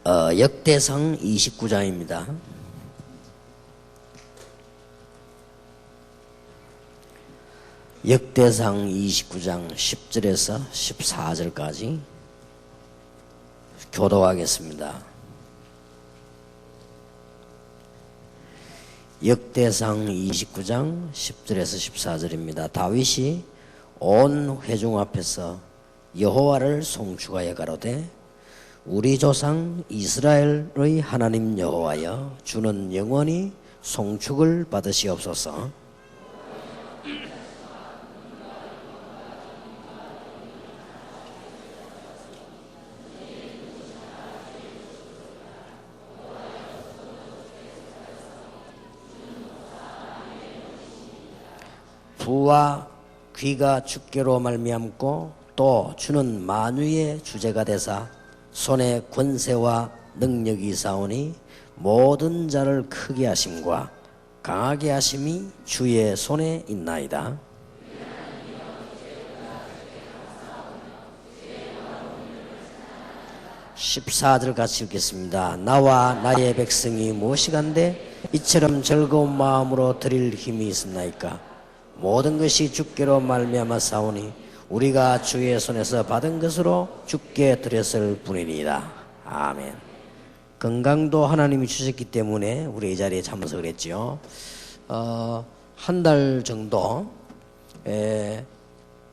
역대상 29장입니다. 역대상 29장 10절에서 14절까지 교독하겠습니다. 역대상 29장 10절에서 14절입니다. 다윗이 온 회중 앞에서 여호와를 송축하여 가로되 우리 조상 이스라엘의 하나님 여호와여 주는 영원히 송축을 받으시옵소서. 부와 귀가 주께로 말미암고 또 주는 만유의 주제가 되사 손에 권세와 능력이 있사오니 모든 자를 크게 하심과 강하게 하심이 주의 손에 있나이다. 14절 같이 읽겠습니다. 나와 나의 백성이 무엇이간데 이처럼 즐거운 마음으로 드릴 힘이 있었나이까. 모든 것이 주께로 말미암아 싸우니 우리가 주의 손에서 받은 것으로 주께 드렸을 뿐이니이다. 아멘. 건강도 하나님이 주셨기 때문에 우리 이 자리에 참석을 했지요. 한 달 정도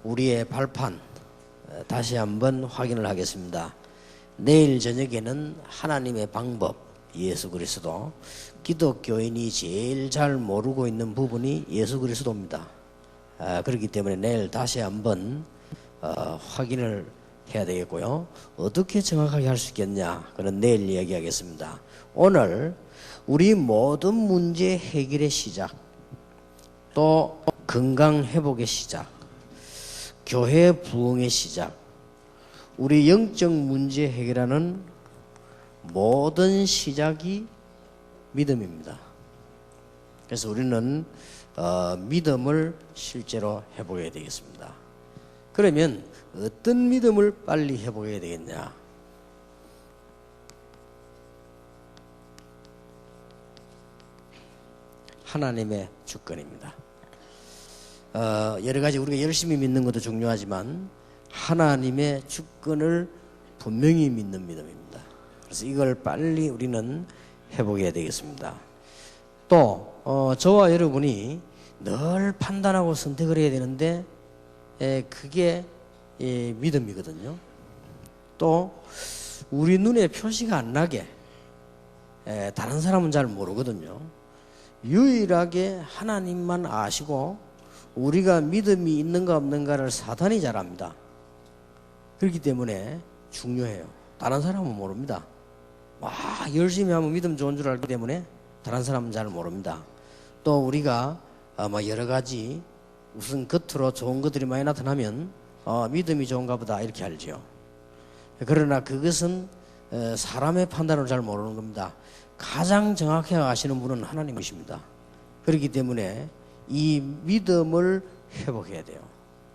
우리의 발판 다시 한번 확인을 하겠습니다. 내일 저녁에는 하나님의 방법 예수 그리스도, 기독교인이 제일 잘 모르고 있는 부분이 예수 그리스도입니다. 그렇기 때문에 내일 다시 한번 확인을 해야 되겠고요. 어떻게 정확하게 할 수 있겠냐? 그건 내일 이야기하겠습니다. 오늘 우리 모든 문제 해결의 시작, 또 건강 회복의 시작, 교회 부흥의 시작, 우리 영적 문제 해결하는 모든 시작이 믿음입니다. 그래서 우리는 믿음을 실제로 회복해야 되겠습니다. 그러면 어떤 믿음을 빨리 회복해야 되겠냐? 하나님의 주권입니다. 여러 가지 우리가 열심히 믿는 것도 중요하지만 하나님의 주권을 분명히 믿는 믿음입니다. 그래서 이걸 빨리 우리는 회복해야 되겠습니다. 또 저와 여러분이 늘 판단하고 선택을 해야 되는데 그게 믿음이거든요. 또 우리 눈에 표시가 안 나게 다른 사람은 잘 모르거든요. 유일하게 하나님만 아시고 우리가 믿음이 있는가 없는가를 사단이 잘 압니다. 그렇기 때문에 중요해요. 다른 사람은 모릅니다. 열심히 하면 믿음 좋은 줄 알기 때문에 다른 사람은 잘 모릅니다. 또 우리가 여러 가지 우선 겉으로 좋은 것들이 많이 나타나면 믿음이 좋은가 보다 이렇게 알죠. 그러나 그것은 사람의 판단을 잘 모르는 겁니다. 가장 정확히 아시는 분은 하나님이십니다. 그렇기 때문에 이 믿음을 회복해야 돼요.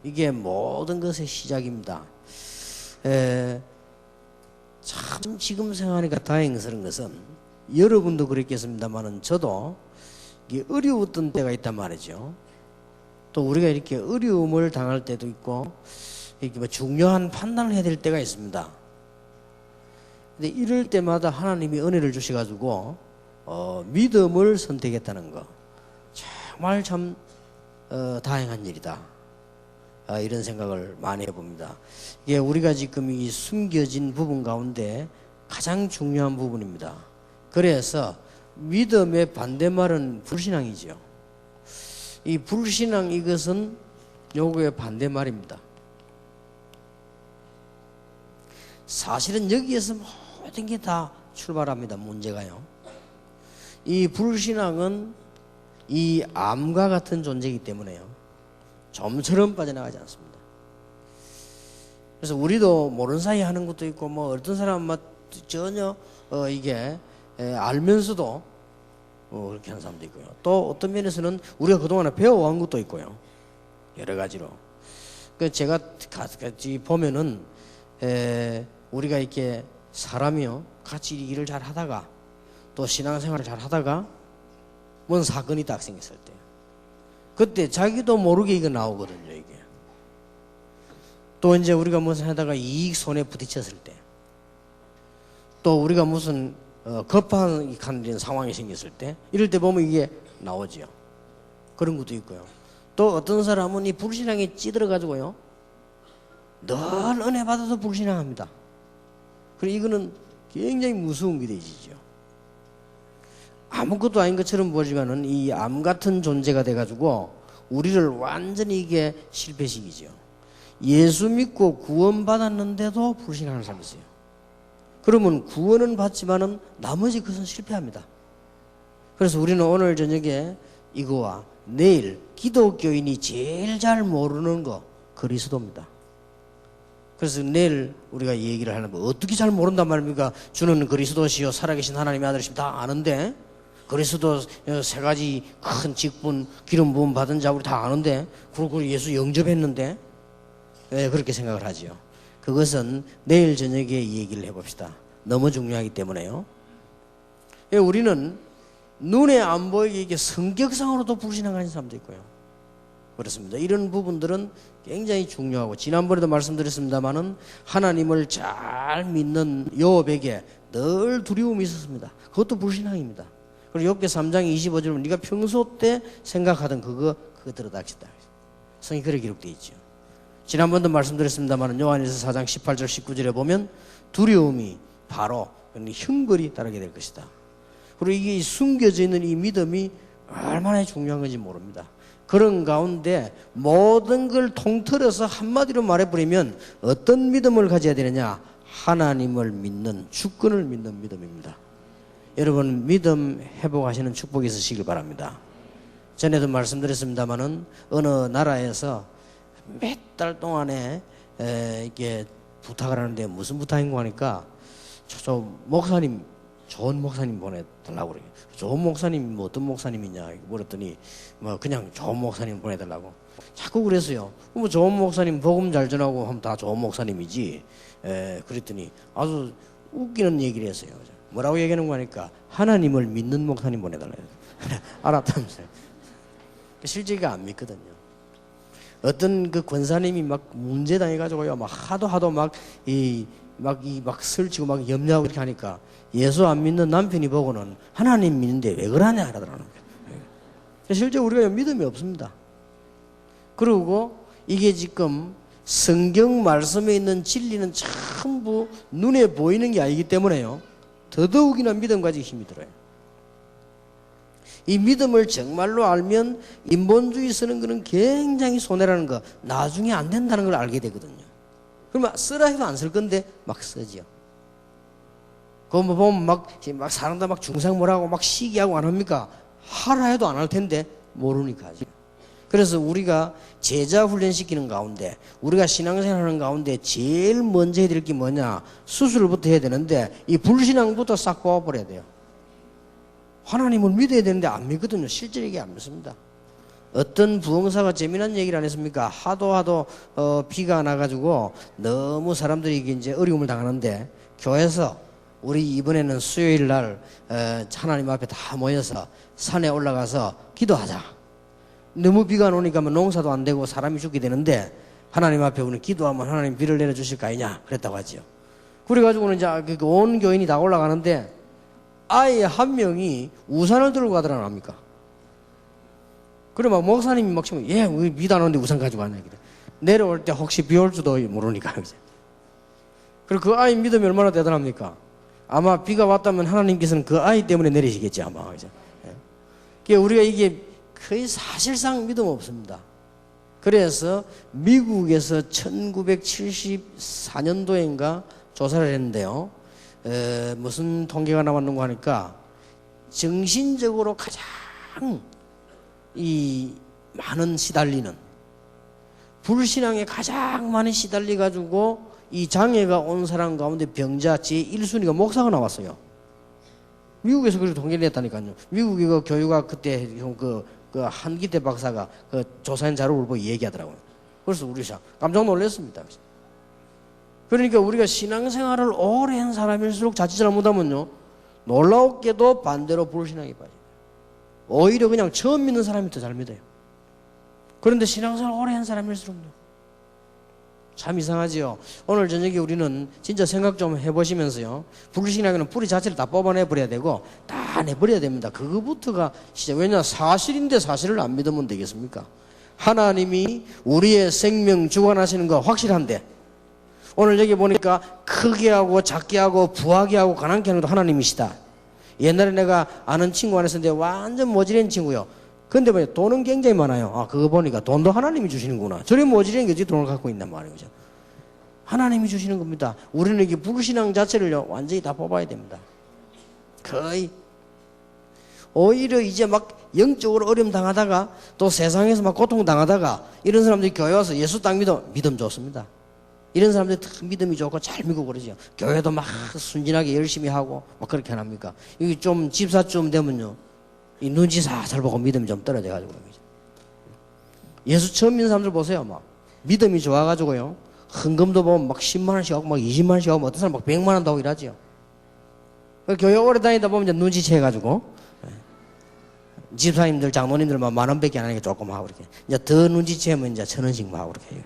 이게 모든 것의 시작입니다. 참 지금 생각하니까 다행스러운 것은 여러분도 그랬겠습니다만은 저도 이게 어려웠던 때가 있단 말이죠. 또 우리가 이렇게 어려움을 당할 때도 있고 이렇게 중요한 판단을 해야 될 때가 있습니다. 근데 이럴 때마다 하나님이 은혜를 주셔가지고 믿음을 선택했다는 거 정말 참 다행한 일이다. 이런 생각을 많이 해봅니다. 이게 우리가 지금 이 숨겨진 부분 가운데 가장 중요한 부분입니다. 그래서 믿음의 반대말은 불신앙이죠. 이 불신앙 이것은 요거의 반대말입니다. 사실은 여기에서 모든 게 다 출발합니다. 문제가요. 이 불신앙은 이 암과 같은 존재이기 때문에요. 좀처럼 빠져나가지 않습니다. 그래서 우리도 모르는 사이에 하는 것도 있고 어떤 사람은 전혀 이게 알면서도 그렇게 하는 사람도 있고요. 또 어떤 면에서는 우리가 그동안에 배워온 것도 있고요. 여러 가지로. 제가 같이 보면은 우리가 이렇게 사람이요 같이 일을 잘 하다가 또 신앙생활을 잘 하다가 뭔 사건이 딱 생겼을 때 그때 자기도 모르게 이거 나오거든요. 이게 또 이제 우리가 무슨 하다가 이익 손해 부딪혔을 때 또 우리가 무슨 급한 이런 상황이 생겼을 때 이럴 때 보면 이게 나오지요. 그런 것도 있고요. 또 어떤 사람은 이 불신앙에 찌들어 가지고요 늘 은혜 받아도 불신앙합니다. 그리고 이거는 굉장히 무서운 게 되지죠. 아무것도 아닌 것처럼 보지만은 이 암 같은 존재가 돼가지고 우리를 완전히 이게 실패시키죠. 예수 믿고 구원받았는데도 불신하는 사람이 있어요. 그러면 구원은 받지만은 나머지 것은 실패합니다. 그래서 우리는 오늘 저녁에 이거와 내일 기독교인이 제일 잘 모르는 거 그리스도입니다. 그래서 내일 우리가 얘기를 하는 거 어떻게 잘 모른단 말입니까? 주는 그리스도시요 살아계신 하나님의 아들이시면 다 아는데 그리스도 세 가지 큰 직분 기름 부음 받은 자 우리 다 아는데 그리고 예수 영접했는데 왜 그렇게 생각을 하지요? 그것은 내일 저녁에 얘기를 해봅시다. 너무 중요하기 때문에요. 우리는 눈에 안 보이게 이게 성격상으로도 불신앙하는 사람도 있고요. 그렇습니다. 이런 부분들은 굉장히 중요하고 지난번에도 말씀드렸습니다마는 하나님을 잘 믿는 요업에게 늘 두려움이 있었습니다. 그것도 불신앙입니다. 그리고 욥기 3장 25절은 네가 평소 때 생각하던 그거 들어닥친다. 성이 그렇게 기록되어 있죠. 지난번도 말씀드렸습니다만 요한일서 4장 18절 19절에 보면 두려움이 바로 형벌이 따르게 될 것이다. 그리고 이게 숨겨져 있는 이 믿음이 얼마나 중요한 건지 모릅니다. 그런 가운데 모든 걸 통틀어서 한마디로 말해버리면 어떤 믿음을 가져야 되느냐? 하나님을 믿는 주권을 믿는 믿음입니다. 여러분 믿음 회복하시는 축복이 있으시길 바랍니다. 전에도 말씀드렸습니다마는 어느 나라에서 몇 달 동안에 이렇게 부탁을 하는데 무슨 부탁인가 하니까 저 목사님 좋은 목사님 보내달라고 그래요. 좋은 목사님 뭐 어떤 목사님이냐 물었더니 뭐 그냥 좋은 목사님 보내달라고 자꾸 그랬어요. 뭐 좋은 목사님 복음 잘 전하고 하면 다 좋은 목사님이지. 그랬더니 아주 웃기는 얘기를 했어요. 뭐라고 얘기하는 거 하니까 하나님을 믿는 목사님 보내달라고 알았다면서요. 실제가 안 믿거든요. 어떤 그 권사님이 막 문제 당해가지고요, 막 하도 막 설치고 막 염려하고 이렇게 하니까 예수 안 믿는 남편이 보고는 하나님 믿는데 왜 그러냐 하더라는 거예요. 실제 우리가 믿음이 없습니다. 그리고 이게 지금 성경 말씀에 있는 진리는 전부 눈에 보이는 게 아니기 때문에요. 더더욱이나 믿음 가지기 힘이 들어요. 이 믿음을 정말로 알면 인본주의 쓰는 거는 굉장히 손해라는 거, 나중에 안 된다는 걸 알게 되거든요. 그러면 쓰라 해도 안 쓸 건데 막 쓰지요. 그거 뭐 보면 막 사람들 막 중상모라고 막 시기하고 안 합니까? 하라 해도 안 할 텐데 모르니까 하죠. 그래서 우리가 제자 훈련시키는 가운데 우리가 신앙생활하는 가운데 제일 먼저 해야 될 게 뭐냐? 수술부터 해야 되는데 이 불신앙부터 싹 뽑아버려야 돼요. 하나님을 믿어야 되는데 안 믿거든요. 실제 얘기 안 믿습니다. 어떤 부흥사가 재미난 얘기를 안 했습니까? 하도 비가 나가지고 너무 사람들이 이제 어려움을 당하는데 교회에서 우리 이번에는 수요일 날 하나님 앞에 다 모여서 산에 올라가서 기도하자. 너무 비가 안 오니까 농사도 안 되고 사람이 죽게 되는데 하나님 앞에 우리 기도하면 하나님 비를 내려주실 거 아니냐 그랬다고 하죠. 그래가지고는 이제 온 교인이 다 올라가는데 아예 한 명이 우산을 들고 가더라 합니까? 그래 막 목사님이 막 치면 우리 비도 안 오는데 우산 가지고 왔냐 내려올 때 혹시 비 올 줄도 모르니까. 그리고 그 아이 믿음이 얼마나 대단합니까? 아마 비가 왔다면 하나님께서는 그 아이 때문에 내리시겠지 아마. 그러니까 우리가 이게 거의 사실상 믿음 없습니다. 그래서 미국에서 1974년도인가 조사를 했는데요. 무슨 통계가 나왔는가 하니까 정신적으로 가장 이 많은 시달리는 불신앙에 가장 많이 시달려 가지고 이 장애가 온 사람 가운데 병자 제1순위가 목사가 나왔어요. 미국에서 그렇게 통계를 냈다니까요. 미국의 그 교육학 그때 그 한기태 박사가 그 조사한 자료를 보고 얘기하더라고요. 그래서 우리 깜짝 놀랐습니다. 그러니까 우리가 신앙생활을 오래 한 사람일수록 자칫 잘못하면요, 놀라웠게도 반대로 불신앙에 빠져요. 오히려 그냥 처음 믿는 사람이 더 잘 믿어요. 그런데 신앙생활 오래 한 사람일수록요, 참 이상하지요. 오늘 저녁에 우리는 진짜 생각 좀 해보시면서요, 불신앙에는 뿌리 자체를 다 뽑아내버려야 되고 다 내버려야 됩니다. 그거부터가 시작. 왜냐, 사실인데 사실을 안 믿으면 되겠습니까? 하나님이 우리의 생명 주관하시는 거 확실한데, 오늘 여기 보니까 크게 하고 작게 하고 부하게 하고 가난케 하는 것도 하나님이시다. 옛날에 내가 아는 친구 하나 있었는데 완전 모질한 친구요. 근데 뭐 돈은 굉장히 많아요. 아, 그거 보니까 돈도 하나님이 주시는구나. 저리 모질한 게 어떻게 돈을 갖고 있단 말이죠. 하나님이 주시는 겁니다. 우리는 이게 불신앙 자체를요, 완전히 다 뽑아야 됩니다. 거의. 오히려 이제 막 영적으로 어려움 당하다가 또 세상에서 막 고통 당하다가 이런 사람들이 교회 와서 예수 딱 믿음 좋습니다. 이런 사람들이 믿음이 좋고 잘 믿고 그러죠. 교회도 막 순진하게 열심히 하고 막 그렇게 안 합니까? 이게 좀 집사쯤 되면요, 이 눈치 살살 보고 믿음이 좀 떨어져가지고 그러죠. 예수 처음 믿는 사람들 보세요. 막 믿음이 좋아가지고요, 헌금도 보면 막 10만 원씩 하고 막 20만 원씩 하고 어떤 사람 막 100만 원도 하고 이러죠. 교회 오래 다니다 보면 이제 눈치채가지고 집사님들, 장로님들만 10,000원밖에 안 하니까 조금 하고 이렇게 이제 더 눈치채면 이제 1,000원씩만 하고 이렇게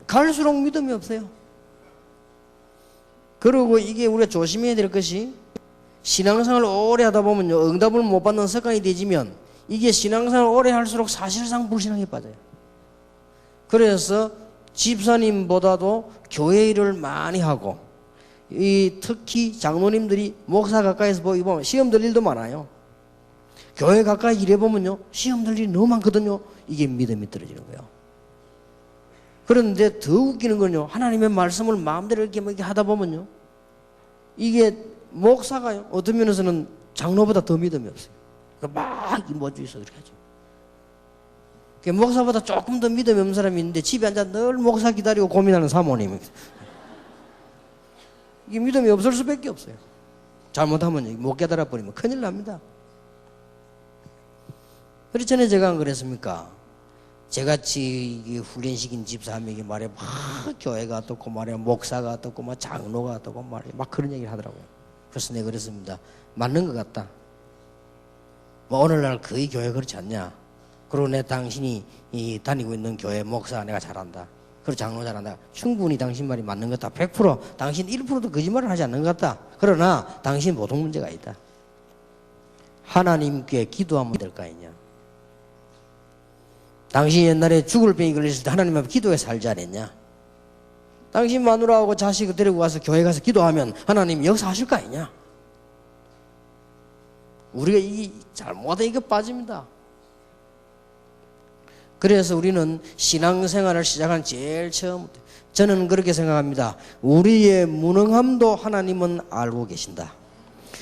갈수록 믿음이 없어요. 그리고 이게 우리가 조심해야 될 것이, 신앙생활을 오래 하다 보면요, 응답을 못 받는 습관이 되지면 이게 신앙생활을 오래 할수록 사실상 불신앙에 빠져요. 그래서 집사님보다도 교회 일을 많이 하고, 특히 장로님들이 목사 가까이서 보면 시험 들 일도 많아요. 교회 가까이 일해보면요, 시험 들 일이 너무 많거든요. 이게 믿음이 떨어지는 거예요. 그런데 더 웃기는 건요, 하나님의 말씀을 마음대로 이렇게 하다 보면요, 이게 목사가요, 어떤 면에서는 장로보다 더 믿음이 없어요. 막 뭐주 있어 그렇게 하죠. 목사보다 조금 더 믿음이 없는 사람이 있는데 집에 앉아 늘 목사 기다리고 고민하는 사모님. 이게 믿음이 없을 수밖에 없어요. 잘못하면 못 깨달아 버리면 큰일 납니다. 그렇기 전에 제가 안 그랬습니까? 제같이 훈련시킨 집사 한 명이 말해, 막 교회가 어떻고 말이야, 목사가 어떻고 막 장로가 어떻고 말이야, 막 그런 얘기를 하더라고요. 그래서 내가 그랬습니다. 맞는 것 같다. 뭐 오늘날 거의 교회 그렇지 않냐? 그리고 내 당신이 다니고 있는 교회 목사 내가 잘한다. 그리고 장로 잘한다. 충분히 당신 말이 맞는 것 같다. 100% 당신 1%도 거짓말을 하지 않는 것 같다. 그러나 당신 보통 문제가 있다. 하나님께 기도하면 될 거 아니냐? 당신 옛날에 죽을 병이 걸렸을 때 하나님 앞에 기도해 살지 않았냐? 당신 마누라하고 자식을 데리고 가서 교회 가서 기도하면 하나님 역사하실 거 아니냐? 우리가 이 잘못해 이거 빠집니다. 그래서 우리는 신앙생활을 시작한 제일 처음부터, 저는 그렇게 생각합니다. 우리의 무능함도 하나님은 알고 계신다.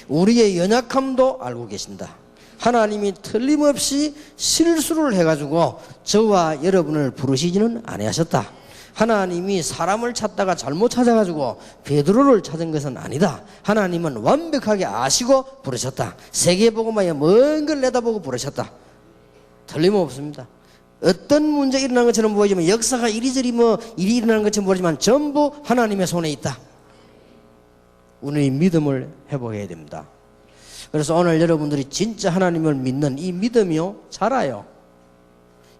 우리의 연약함도 알고 계신다. 하나님이 틀림없이 실수를 해가지고 저와 여러분을 부르시지는 아니하셨다. 하나님이 사람을 찾다가 잘못 찾아가지고 베드로를 찾은 것은 아니다. 하나님은 완벽하게 아시고 부르셨다. 세계복음화에 먼 걸 내다보고 부르셨다. 틀림없습니다. 어떤 문제 일어나는 것처럼 보이지만, 역사가 이리저리 일이 일어나는 것처럼 보이지만 전부 하나님의 손에 있다. 우리의 믿음을 회복해야 됩니다. 그래서 오늘 여러분들이 진짜 하나님을 믿는 이 믿음이요, 자라요.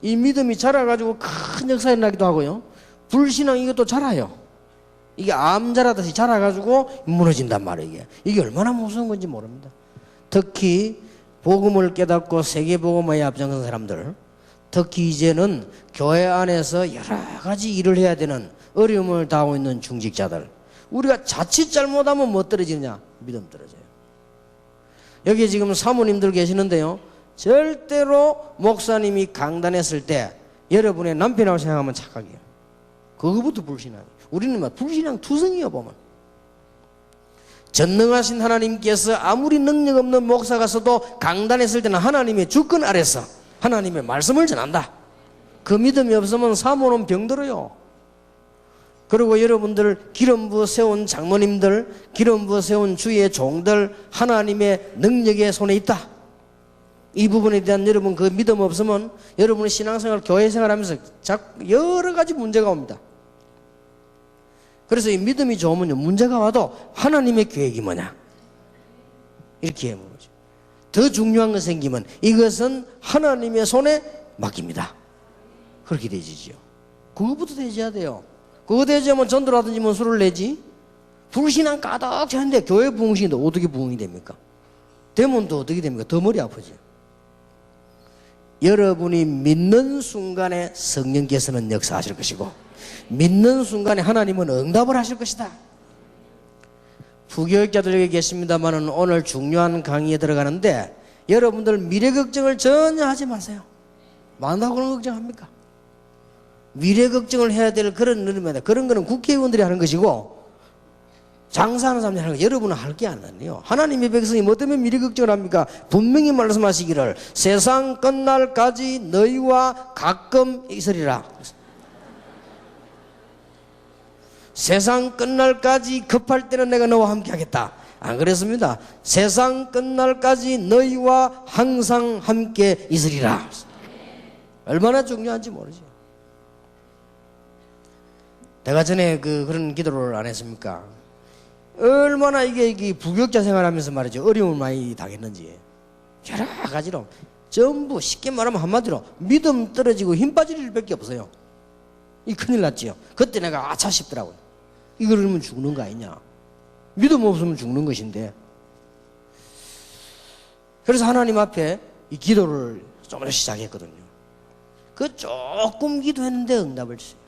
이 믿음이 자라가지고 큰 역사가 일어나기도 하고요, 불신앙 이것도 자라요. 이게 암 자라듯이 자라가지고 무너진단 말이에요. 이게 얼마나 무서운 건지 모릅니다. 특히 복음을 깨닫고 세계복음화에 앞장선 사람들, 특히 이제는 교회 안에서 여러 가지 일을 해야 되는 어려움을 당하고 있는 중직자들, 우리가 자칫 잘못하면 뭐 떨어지느냐? 믿음 떨어져요. 여기 지금 사모님들 계시는데요, 절대로 목사님이 강단했을 때 여러분의 남편이라고 생각하면 착각이에요. 그거부터 불신앙이에요. 우리는 막 불신앙 투성이에요. 보면 전능하신 하나님께서 아무리 능력 없는 목사가 써도 강단했을 때는 하나님의 주권 아래서 하나님의 말씀을 전한다. 그 믿음이 없으면 사모는 병들어요. 그리고 여러분들 기름 부어 세운 장로님들, 기름 부어 세운 주의 종들, 하나님의 능력의 손에 있다. 이 부분에 대한 여러분 그 믿음 없으면 여러분의 신앙생활, 교회 생활하면서 여러 가지 문제가 옵니다. 그래서 이 믿음이 좋으면요, 문제가 와도 하나님의 계획이 뭐냐? 이렇게 해보는 거죠. 더 중요한 거 생기면 이것은 하나님의 손에 맡깁니다. 그렇게 되지죠. 그거부터 되셔야 돼요. 그거 되지면 전도라든지 뭐 술을 내지. 불신앙 가득 차는데 교회 부흥신인데 어떻게 부흥이 됩니까? 되면 또 어떻게 됩니까? 더 머리 아프지. 여러분이 믿는 순간에 성령께서는 역사하실 것이고, 믿는 순간에 하나님은 응답을 하실 것이다. 부교육자들에게 계십니다만은 오늘 중요한 강의에 들어가는데 여러분들 미래 걱정을 전혀 하지 마세요. 많다고는 걱정합니까? 미래 걱정을 해야 될 그런 일입니다. 그런 거는 국회의원들이 하는 것이고 장사하는 사람들이 하는 거, 여러분은 할 게 아니에요. 하나님의 백성이 뭐 때문에 미래 걱정을 합니까? 분명히 말씀하시기를 세상 끝날까지 너희와 가끔 있으리라. 세상 끝날까지 급할 때는 내가 너와 함께 하겠다. 안 그랬습니다. 세상 끝날까지 너희와 항상 함께 있으리라. 얼마나 중요한지 모르죠. 내가 전에 그런 기도를 안 했습니까? 얼마나 이게 부교육자 생활하면서 말이죠, 어려움을 많이 당했는지. 여러 가지로 전부 쉽게 말하면 한마디로 믿음 떨어지고 힘 빠질 일밖에 없어요. 이 큰일 났지요. 그때 내가 아차 싶더라고요. 이걸 그러면 죽는 거 아니냐. 믿음 없으면 죽는 것인데. 그래서 하나님 앞에 이 기도를 조금씩 시작했거든요. 그 조금 기도했는데 응답을 주세요.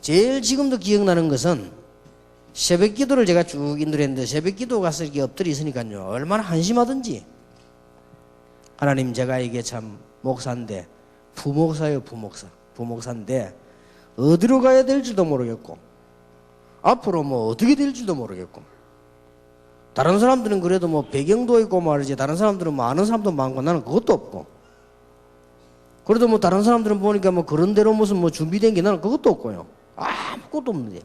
제일 지금도 기억나는 것은 새벽 기도를 제가 쭉 인도했는데 새벽 기도 가서 이렇게 엎드려 있으니까요, 얼마나 한심하든지. 하나님, 제가 이게 참 목사인데, 부목사예요, 부목사. 부목사인데 어디로 가야 될지도 모르겠고 앞으로 뭐 어떻게 될지도 모르겠고, 다른 사람들은 그래도 뭐 배경도 있고 말이지, 다른 사람들은 뭐 아는 사람도 많고 나는 그것도 없고, 그래도 뭐 다른 사람들은 보니까 뭐 그런 대로 무슨 뭐 준비된 게 나는 그것도 없고요. 아무것도 없는데.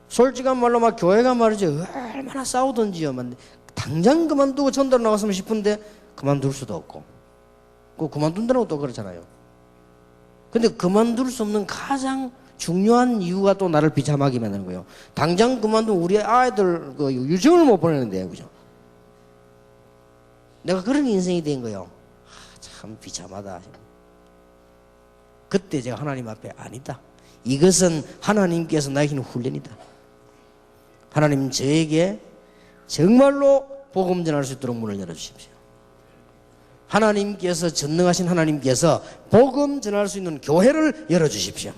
솔직한 말로 막 교회가 말이죠, 얼마나 싸우던지요. 당장 그만두고 전도로 나갔으면 싶은데 그만둘 수도 없고, 그만둔다고 또 그렇잖아요. 근데 그만둘 수 없는 가장 중요한 이유가 또 나를 비참하게 만드는 거예요. 당장 그만두면 우리 아이들 유치원을 못 보내는데, 그죠? 내가 그런 인생이 된 거예요. 참 비참하다. 그때 제가 하나님 앞에 아니다. 이것은 하나님께서 나에게는 훈련이다. 하나님, 저에게 정말로 복음 전할 수 있도록 문을 열어주십시오. 하나님께서, 전능하신 하나님께서 복음 전할 수 있는 교회를 열어주십시오.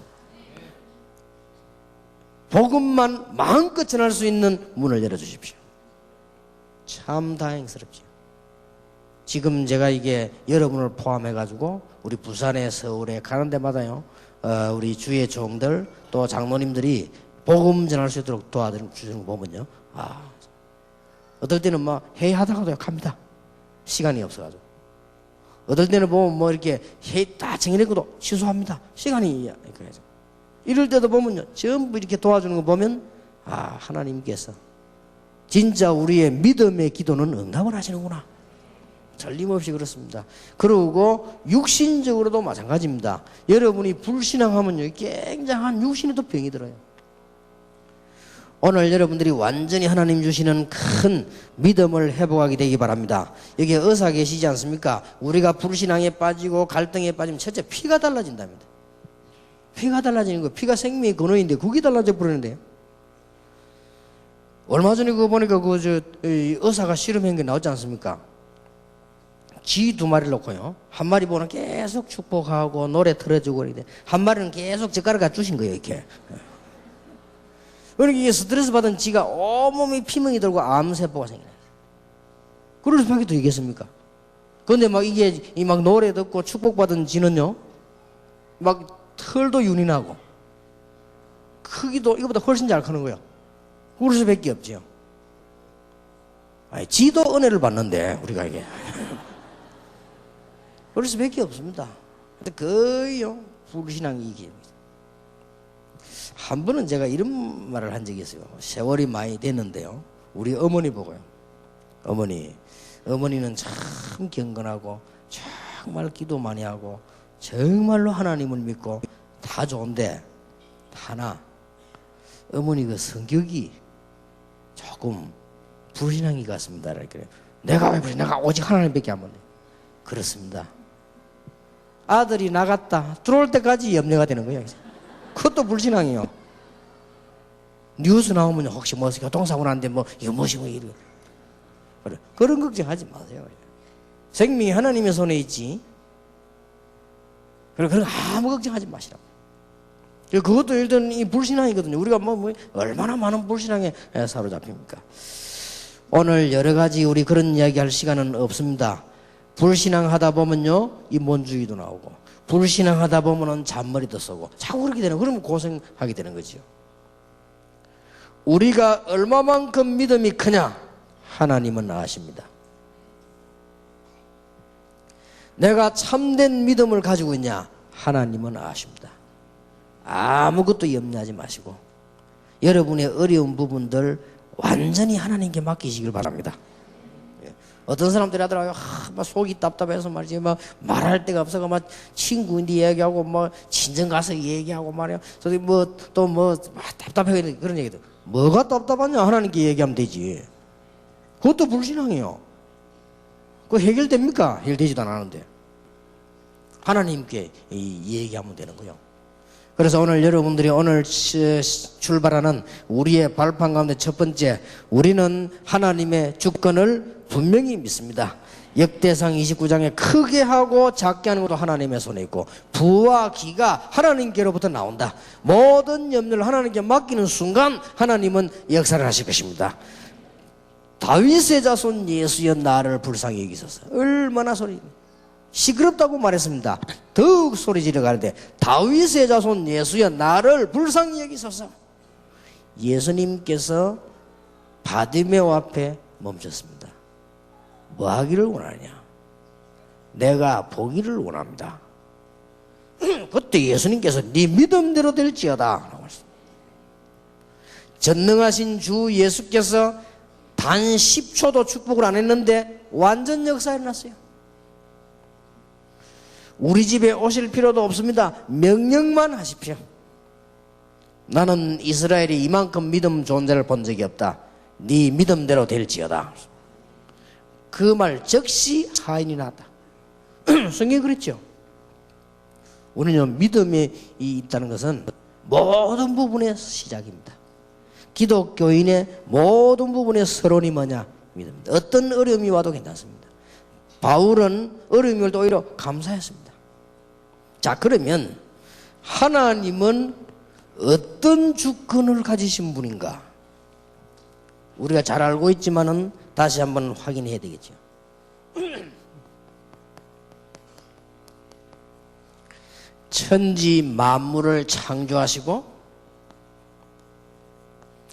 복음만 마음껏 전할 수 있는 문을 열어주십시오. 참 다행스럽죠. 지금 제가 이게 여러분을 포함해가지고 우리 부산에, 서울에 가는 데마다요, 우리 주의 종들 또 장로님들이 복음 전할 수 있도록 도와주는 거 보면요, 어떨 때는 막 회의하다가도 갑니다. 시간이 없어가지고. 어떨 때는 보면 뭐 이렇게 회의 다 정해놓고도 취소합니다. 시간이 이렇게 해서. 이럴 때도 보면요, 전부 이렇게 도와주는 거 보면 하나님께서 진짜 우리의 믿음의 기도는 응답을 하시는구나. 틀림없이 그렇습니다. 그리고 육신적으로도 마찬가지입니다. 여러분이 불신앙하면요, 굉장한 육신에도 병이 들어요. 오늘 여러분들이 완전히 하나님 주시는 큰 믿음을 회복하게 되기 바랍니다. 여기 의사 계시지 않습니까? 우리가 불신앙에 빠지고 갈등에 빠지면 첫째 피가 달라진답니다. 피가 달라지는 거예요. 피가 생명의 근원인데 그게 달라져 버리는데요. 얼마 전에 그거 보니까 의사가 실험한 게 나오지 않습니까? 쥐 2마리를 놓고요, 한 마리 보면 계속 축복하고 노래 틀어주고 그러는데 한 마리는 계속 젓가락을 주신 거예요, 이렇게. 그러니까 이게 스트레스 받은 쥐가 온몸이 피멍이 들고 암세포가 생겨나요. 그럴 수밖에 더 있겠습니까? 그런데 막 이게 막 노래 듣고 축복받은 쥐는요, 막 털도 윤이 나고 크기도 이거보다 훨씬 잘 크는 거예요. 그럴 수밖에 없지요. 쥐도 은혜를 받는데 우리가 이게 그럴 수밖에 없습니다. 근데 거의요, 불신앙이 이깁니다. 한 번은 제가 이런 말을 한 적이 있어요. 세월이 많이 됐는데요, 우리 어머니 보고요. 어머니는 참 경건하고 정말 기도 많이 하고 정말로 하나님을 믿고 다 좋은데 하나, 어머니 그 성격이 조금 불신앙이 같습니다. 이렇게 내가 왜 내가 오직 하나님밖에 안 믿네. 그렇습니다. 아들이 나갔다 들어올 때까지 염려가 되는 거예요. 그것도 불신앙이요. 뉴스 나오면 혹시 뭐 교통사고 났는데 뭐 이거 무엇이고 이러 그런 걱정하지 마세요. 생명이 하나님의 손에 있지. 그런 아무 걱정하지 마시라고. 그것도 일단 이 불신앙이거든요. 우리가 뭐 얼마나 많은 불신앙에 사로잡힙니까? 오늘 여러 가지 우리 그런 이야기 할 시간은 없습니다. 불신앙 하다 보면요, 인본주의도 나오고, 불신앙 하다 보면은 잔머리도 쏘고, 자꾸 그렇게 되는, 그러면 고생하게 되는 거죠. 우리가 얼마만큼 믿음이 크냐? 하나님은 아십니다. 내가 참된 믿음을 가지고 있냐? 하나님은 아십니다. 아무것도 염려하지 마시고, 여러분의 어려운 부분들 완전히 하나님께 맡기시길 바랍니다. 어떤 사람들이 하더라고요. 막 속이 답답해서 말이지, 막 말할 데가 없어가 막 친구인데 얘기하고, 뭐 친정 가서 얘기하고 말이야. 저기 뭐 또 뭐 답답해 그런 얘기도. 뭐가 답답하냐? 하나님께 얘기하면 되지. 그것도 불신앙이에요. 그거 해결됩니까? 해결되지도 않았는데. 하나님께 얘기하면 되는 거예요. 그래서 오늘 여러분들이 오늘 출발하는 우리의 발판 가운데 첫 번째, 우리는 하나님의 주권을 분명히 믿습니다. 역대상 29장에 크게 하고 작게 하는 것도 하나님의 손에 있고, 부와 기가 하나님께로부터 나온다. 모든 염려를 하나님께 맡기는 순간 하나님은 역사를 하실 것입니다. 다윗의 자손 예수여 나를 불쌍히 여기소서. 얼마나 시끄럽다고 말했습니다. 더욱 소리 지르 가는데 다윗의 자손 예수여 나를 불쌍히 여기소서. 예수님께서 바디메오 앞에 멈췄습니다. 뭐 하기를 원하냐? 내가 보기를 원합니다. 그때 예수님께서 네 믿음대로 될지어다 라고 했습니다. 전능하신 주 예수께서 단 10초도 축복을 안 했는데 완전 역사가 일어났어요. 우리 집에 오실 필요도 없습니다. 명령만 하십시오. 나는 이스라엘에 이만큼 믿음 좋은 자를 본 적이 없다. 네 믿음대로 될지어다. 그 말 즉시 하인이 나왔다. 성경이 그랬죠. 우리는 믿음이 있다는 것은 모든 부분의 시작입니다. 기독교인의 모든 부분의 서론이 뭐냐? 믿음입니다. 어떤 어려움이 와도 괜찮습니다. 바울은 어려움이 올 때 오히려 감사했습니다. 자, 그러면 하나님은 어떤 주권을 가지신 분인가? 우리가 잘 알고 있지만은 다시 한번 확인해야 되겠죠. 천지 만물을 창조하시고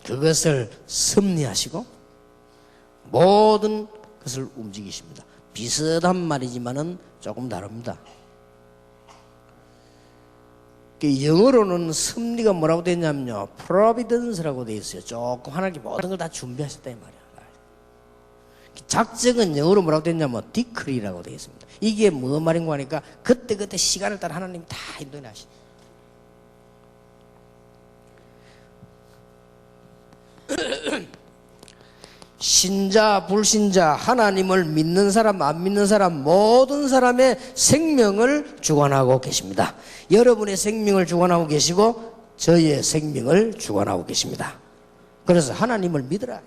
그것을 섭리하시고 모든 것을 움직이십니다. 비슷한 말이지만은 조금 다릅니다. 영어로는 섭리가 뭐라고 되어 있냐면요, providence라고 되어 있어요. 조금 하나님께 모든 걸 다 준비하셨다 이 말이야. 작정은 영어로 뭐라고 되어 있냐면 decree라고 되어 있습니다. 이게 뭐 말인가 하니까 그때그때 시간을 따라 하나님이 다 인도해 하시다. 신자 불신자 하나님을 믿는 사람 안 믿는 사람 모든 사람의 생명을 주관하고 계십니다. 여러분의 생명을 주관하고 계시고 저의 생명을 주관하고 계십니다. 그래서 하나님을 믿으라.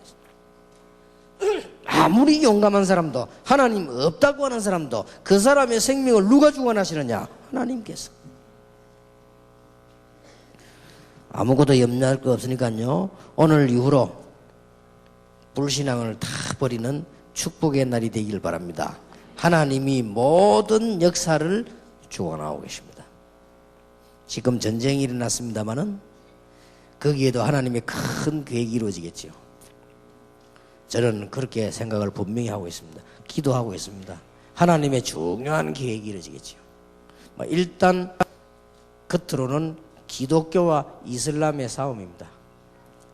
아무리 용감한 사람도 하나님 없다고 하는 사람도 그 사람의 생명을 누가 주관하시느냐? 하나님께서. 아무것도 염려할 거 없으니까요, 오늘 이후로 불신앙을 다 버리는 축복의 날이 되길 바랍니다. 하나님이 모든 역사를 주관하고 계십니다. 지금 전쟁이 일어났습니다마는 거기에도 하나님의 큰 계획이 이루어지겠죠. 저는 그렇게 생각을 분명히 하고 있습니다. 기도하고 있습니다. 하나님의 중요한 계획이 이루어지겠죠. 일단 겉으로는 기독교와 이슬람의 싸움입니다.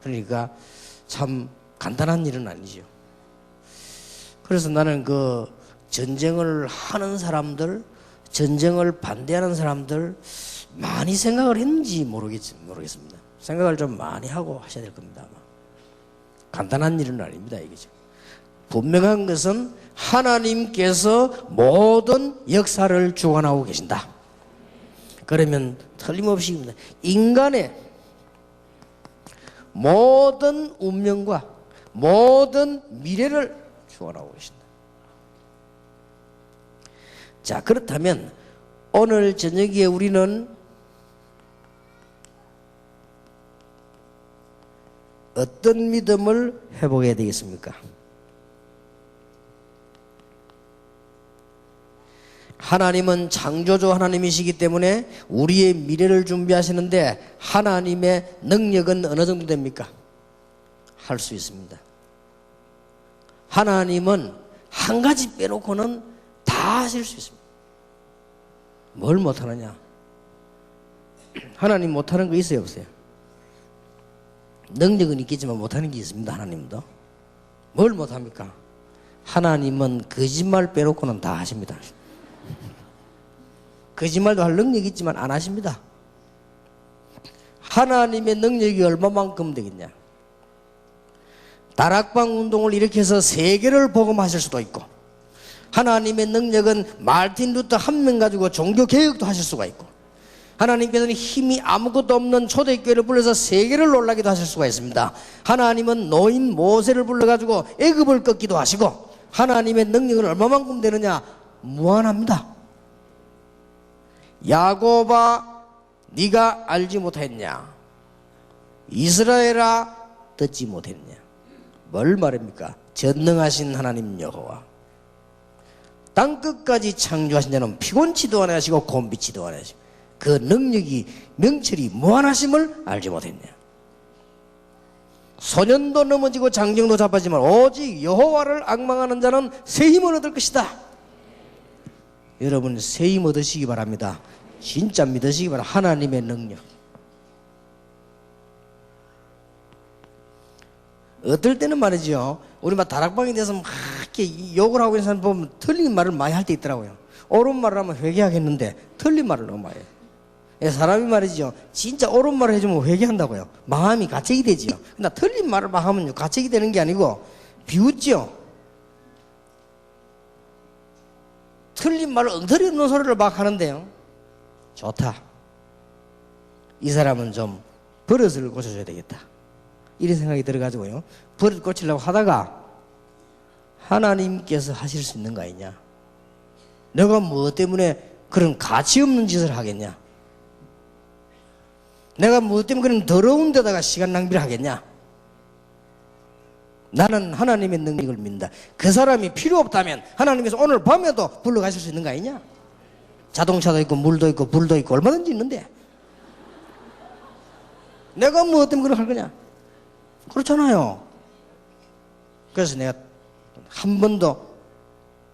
그러니까 참 간단한 일은 아니죠. 그래서 나는 그 전쟁을 하는 사람들, 전쟁을 반대하는 사람들, 많이 생각을 했는지 모르겠습니다. 생각을 좀 많이 하고 하셔야 될 겁니다. 아마. 간단한 일은 아닙니다. 이게 지금. 분명한 것은 하나님께서 모든 역사를 주관하고 계신다. 그러면 틀림없이 인간의 모든 운명과 모든 미래를 주관하고 계신다. 자, 그렇다면 오늘 저녁에 우리는 어떤 믿음을 회복해야 되겠습니까? 하나님은 창조주 하나님이시기 때문에 우리의 미래를 준비하시는데 하나님의 능력은 어느 정도 됩니까? 할 수 있습니다. 하나님은 한 가지 빼놓고는 다 하실 수 있습니다. 뭘 못하느냐? 하나님 못하는 거 있어요, 없어요? 능력은 있겠지만 못하는 게 있습니다. 하나님도. 뭘 못합니까? 하나님은 거짓말 빼놓고는 다 하십니다. 거짓말도 할 능력이 있지만 안 하십니다. 하나님의 능력이 얼마만큼 되겠냐? 다락방 운동을 일으켜서 세계를 복음하실 수도 있고, 하나님의 능력은 마르틴 루터 한 명 가지고 종교개혁도 하실 수가 있고, 하나님께서는 힘이 아무것도 없는 초대교회를 불러서 세계를 놀라기도 하실 수가 있습니다. 하나님은 노인 모세를 불러가지고 애굽을 꺾기도 하시고, 하나님의 능력은 얼마만큼 되느냐? 무한합니다. 야곱아, 네가 알지 못했냐? 이스라엘아, 듣지 못했냐? 뭘 말합니까? 전능하신 하나님 여호와, 땅끝까지 창조하신 자는 피곤치도 안 하시고 곤비치도 안 하시고 그 능력이 명철이 무한하심을 알지 못했냐? 소년도 넘어지고 장정도 자빠지만 오직 여호와를 앙망하는 자는 새 힘을 얻을 것이다. 여러분, 새 힘 얻으시기 바랍니다. 진짜 믿으시기 바랍니다. 하나님의 능력. 어떨 때는 말이죠, 우리 막 다락방에 대해서 막 이렇게 욕을 하고 있는 사람 보면 틀린 말을 많이 할 때 있더라고요. 옳은 말을 하면 회개하겠는데 틀린 말을 너무 많이 해요. 사람이 말이죠, 진짜 옳은 말을 해주면 회개한다고요. 마음이 가책이 되지요. 근데 틀린 말을 막 하면 가책이 되는 게 아니고 비웃죠. 틀린 말을 엉터리 없는 소리를 막 하는데요, 좋다, 이 사람은 좀 버릇을 고쳐줘야 되겠다, 이런 생각이 들어가지고요, 버릇 고치려고 하다가 하나님께서 하실 수 있는 거 아니냐? 내가 뭐 때문에 그런 가치 없는 짓을 하겠냐? 내가 뭐 때문에 그런 더러운 데다가 시간 낭비를 하겠냐? 나는 하나님의 능력을 믿는다. 그 사람이 필요 없다면 하나님께서 오늘 밤에도 불러가실 수 있는 거 아니냐? 자동차도 있고 물도 있고 불도 있고 얼마든지 있는데 내가 뭐 때문에 그렇게 할 거냐? 그렇잖아요. 그래서 내가 한 번도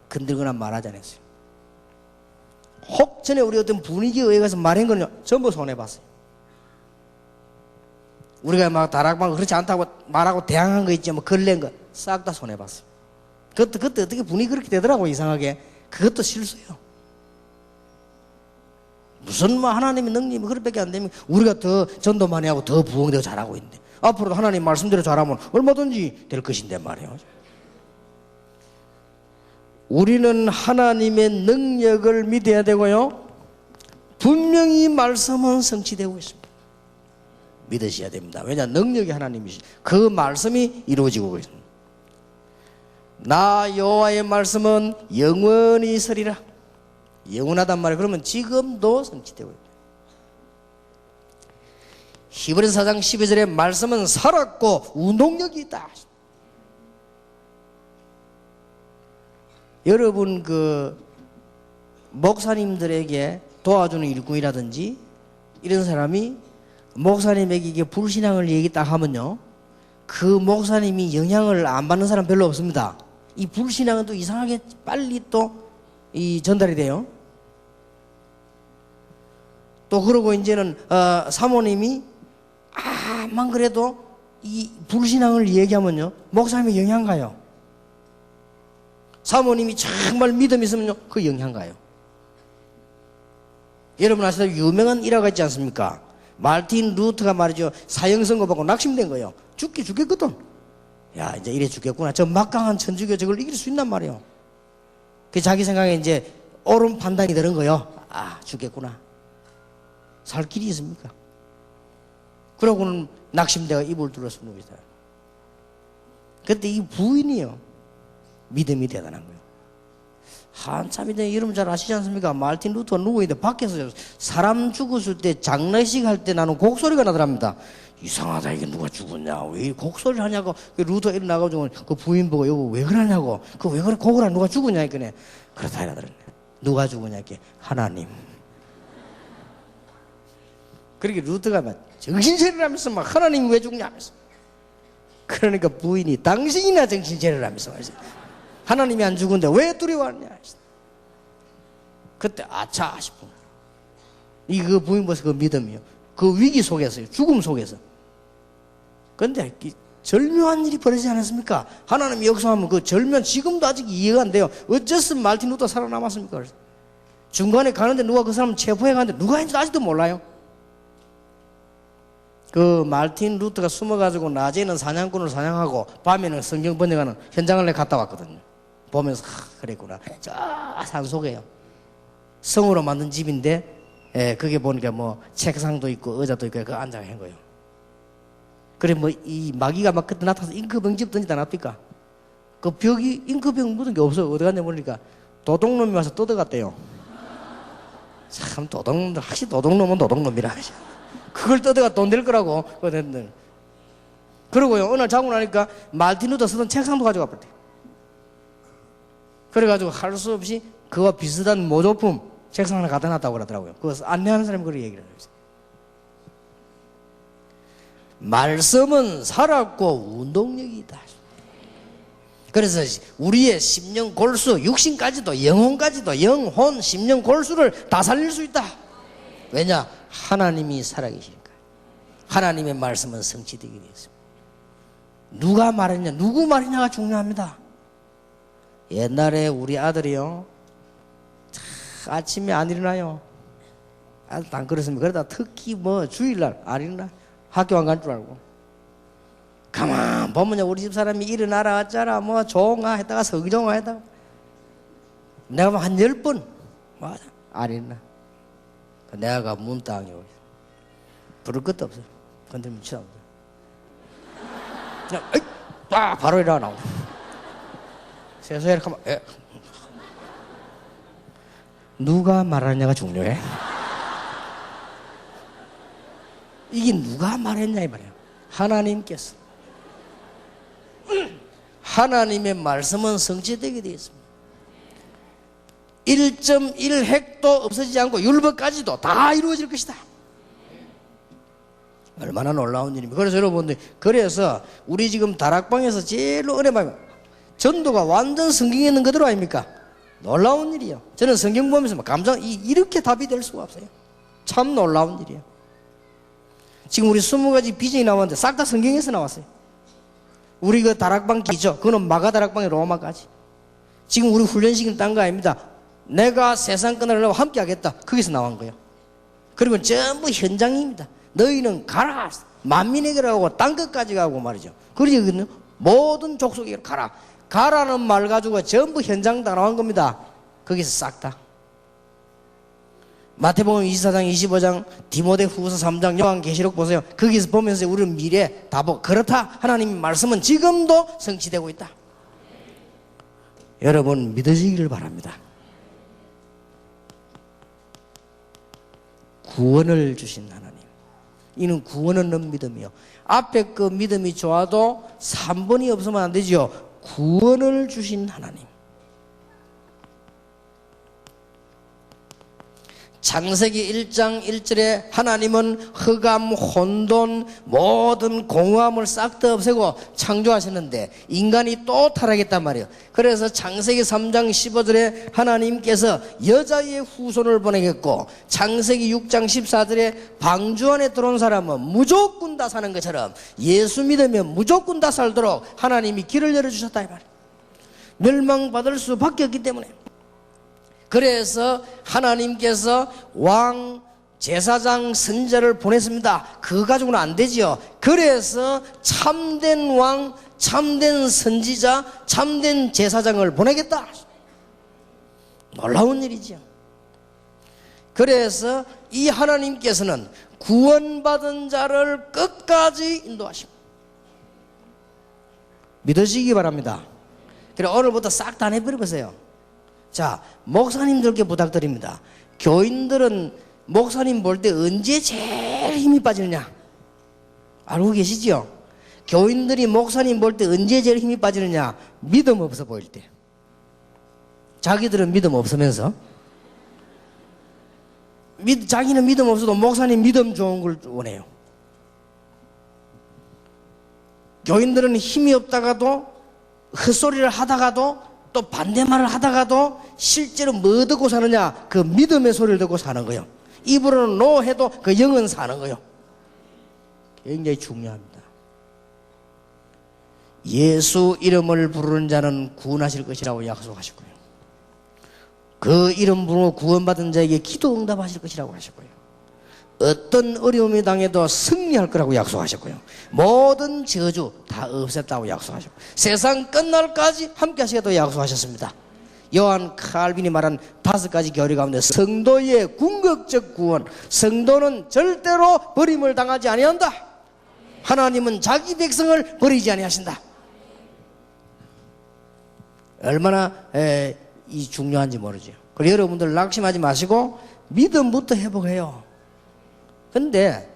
건들거나 말하지 않았어요. 혹 전에 우리 어떤 분위기에 의해서 말한 거는요, 전부 손해봤어요. 우리가 막 다락방 그렇지 않다고 말하고 대항한 거 있죠, 뭐 걸렌 거 싹 다 손해봤어요. 그때 어떻게 분위기 그렇게 되더라고, 이상하게. 그것도 실수예요. 무슨 뭐 하나님의 능력이 그렇게밖에 안 되면 우리가 더 전도 많이 하고 더 부흥되고 잘하고 있는데, 앞으로도 하나님 말씀대로 잘하면 얼마든지 될 것인데 말이에요. 우리는 하나님의 능력을 믿어야 되고요, 분명히 말씀은 성취되고 있습니다. 믿으셔야 됩니다. 왜냐? 능력이 하나님이시, 그 말씀이 이루어지고 있습니다. 나 여호와의 말씀은 영원히 서리라. 영원하단 말이에요. 그러면 지금도 성취되고 있습니다. 히브리서 4장 12절에 말씀은 살았고 운동력이 있다. 여러분, 그 목사님들에게 도와주는 일꾼이라든지 이런 사람이 목사님에게 이게 불신앙을 얘기 딱 하면요, 그 목사님이 영향을 안 받는 사람 별로 없습니다. 이 불신앙은 또 이상하게 빨리 또 이 전달이 돼요. 또 그러고 이제는 사모님이 아만 그래도 이 불신앙을 얘기하면요, 목사님이 영향 가요. 사모님이 정말 믿음이 있으면요, 그 영향 가요. 여러분 아시다시피 유명한 일화가 있지 않습니까? 마르틴 루터가 말이죠. 사형선고 받고 낙심된 거예요. 죽겠거든. 야, 이제 이래 죽겠구나. 저 막강한 천주교 저걸 이길 수 있단 말이에요. 그 자기 생각에 이제 옳은 판단이 되는 거예요. 아, 죽겠구나. 살 길이 있습니까? 그러고는 낙심대가 입을 둘러서 누워 있어요. 그때 이 부인이요. 믿음이 대단한 거예요. 한참이 돼. 여러분 잘 아시지 않습니까? 마르틴 루터가 누워있는데 밖에서 사람 죽었을 때 장례식 할 때 나는 곡소리가 나더랍니다. 이상하다. 이게 누가 죽었냐? 왜 곡소리를 하냐고. 루터 일어나가지고 그 부인 보고 여보 왜 그러냐고. 그 왜 그래? 곡을 안 누가 죽었냐? 이거네. 그렇다 이러더래. 누가 죽었냐? 이렇게 하나님. 그렇게 루터가 막 정신차리를 하면서 막 하나님 왜 죽냐 하면서. 그러니까 부인이 당신이나 정신차리를 하면서 말이죠. 하나님이 안 죽은데 왜 두려워하느냐. 그때 아차 싶은 거예요. 그 부인 벌써 그 믿음이요. 그 위기 속에서요. 죽음 속에서. 그런데 절묘한 일이 벌어지지 않았습니까? 하나님이 역사하면 그 절묘한 지금도 아직 이해가 안 돼요. 어째서 마르틴 루터 살아남았습니까? 그래서 중간에 가는데 누가 그 사람 체포해 가는데 누가 했는지 아직도 몰라요. 그 마르틴 루터가 숨어가지고 낮에는 사냥꾼을 사냥하고 밤에는 성경 번역하는 현장을 내가 갔다 왔거든요. 보면서 그랬구나. 저 산속에요. 성으로 만든 집인데 그게 보니까 뭐 책상도 있고 의자도 있고 그 앉아 한 거예요. 그래 뭐 이 마귀가 막 그때 나타나서 잉크병 집 던지다 놨니까 그 벽이 잉크병 묻은 게 없어. 어디 갔냐 보니까 도둑놈이 와서 뜯어갔대요. 참 도둑놈들 확실히 도둑놈은 도둑놈이라. 그걸 뜯어가 돈 될 거라고. 그러고요 어느 날 자고 나니까 마르틴 루터 쓰던 책상도 가져가 버렸대. 그래가지고 할 수 없이 그와 비슷한 모조품 책상 하나 갖다 놨다고 그러더라고요. 그래서 안내하는 사람이 그렇게 얘기를 해요. 말씀은 살았고 운동력이다. 그래서 우리의 심령 골수, 육신까지도 영혼까지도 영혼, 심령 골수를 다 살릴 수 있다. 왜냐? 하나님이 살아계시니까. 하나님의 말씀은 성취되게 되어 있습니다. 누가 말했냐, 누구 말했냐가 중요합니다. 옛날에 우리 아들이요 아침에 안 일어나요. 아들도 안 그렇습니다. 그러다 특히 뭐 주일날 안 일어나. 학교 안 갈 줄 알고. 가만 보면요 우리 집 사람이 일어나라 어쩌라 뭐 종아 했다가 성종아 했다가 내가 한 10번 맞아 안 일어나. 내가 문땅이 오고 부를 것도 없어. 건들면 치워나오고 그냥 에이 바로 일어나 나오고 세수해 이렇게 하면 누가 말하느냐가 중요해. 이게 누가 말했냐 이 말이에요. 하나님께서. 하나님의 말씀은 성취되게 되어 있습니다. 1.1핵도 없어지지 않고 율법까지도 다 이루어질 것이다. 얼마나 놀라운 일입니까? 그래서 여러분들 그래서 우리 지금 다락방에서 제일 은혜 받으면 전도가 완전 성경에 있는 그대로 아닙니까? 놀라운 일이에요. 저는 성경 보면서 이렇게 답이 될 수가 없어요. 참 놀라운 일이에요. 지금 우리 20가지 비전이 나왔는데 싹 다 성경에서 나왔어요. 우리 그 다락방 기죠. 그거는 마가 다락방의 로마까지. 지금 우리 훈련식은 딴 거 아닙니다. 내가 세상 끝나려고 함께 하겠다. 거기서 나온 거예요. 그리고 전부 현장입니다. 너희는 가라. 만민에게 가고 땅 끝까지 가고 말이죠. 그러지 모든 족속에게 가라. 가라는 말 가지고 전부 현장 다 나온 겁니다. 거기서 싹 다. 마태복음 24장, 25장, 디모데 후서 3장, 요한계시록 보세요. 거기서 보면서 우리는 미래 다 보고 그렇다. 하나님의 말씀은 지금도 성취되고 있다. 여러분 믿으시기를 바랍니다. 구원을 주신 하나님. 이는 구원 얻는 믿음이요. 앞에 그 믿음이 좋아도 3번이 없으면 안 되죠. 구원을 주신 하나님. 창세기 1장 1절에 하나님은 흑암, 혼돈, 모든 공허함을 싹 다 없애고 창조하셨는데 인간이 또 타락했단 말이에요. 그래서 창세기 3장 15절에 하나님께서 여자의 후손을 보내겠고 창세기 6장 14절에 방주 안에 들어온 사람은 무조건 다 사는 것처럼 예수 믿으면 무조건 다 살도록 하나님이 길을 열어주셨다 이 말이에요. 멸망받을 수밖에 없기 때문에 그래서 하나님께서 왕, 제사장, 선지자를 보냈습니다. 그거 가지고는 안 되지요. 그래서 참된 왕, 참된 선지자, 참된 제사장을 보내겠다. 놀라운 일이지요. 그래서 이 하나님께서는 구원받은 자를 끝까지 인도하십니다. 믿으시기 바랍니다. 그래 오늘부터 싹 다 내버려보세요. 자, 목사님들께 부탁드립니다. 교인들은 목사님 볼 때 언제 제일 힘이 빠지느냐 알고 계시죠? 교인들이 목사님 볼 때 언제 제일 힘이 빠지느냐? 믿음 없어 보일 때. 자기들은 믿음 없으면서 자기는 믿음 없어도 목사님 믿음 좋은 걸 원해요. 교인들은 힘이 없다가도 헛소리를 하다가도 또 반대말을 하다가도 실제로 뭐 듣고 사느냐? 그 믿음의 소리를 듣고 사는 거예요. 입으로는 노 해도 그 영은 사는 거예요. 굉장히 중요합니다. 예수 이름을 부르는 자는 구원하실 것이라고 약속하셨고요. 그 이름 부르고 구원받은 자에게 기도 응답하실 것이라고 하셨고요. 어떤 어려움이 당해도 승리할 거라고 약속하셨고요. 모든 저주 다 없앴다고 약속하셨고 세상 끝날까지 함께 하시겠다고 약속하셨습니다. 요한 칼빈이 말한 5가지 교리 가운데 성도의 궁극적 구원, 성도는 절대로 버림을 당하지 아니한다. 하나님은 자기 백성을 버리지 아니하신다. 얼마나 이 중요한지 모르죠. 그리고 여러분들 낙심하지 마시고 믿음부터 회복해요. 근데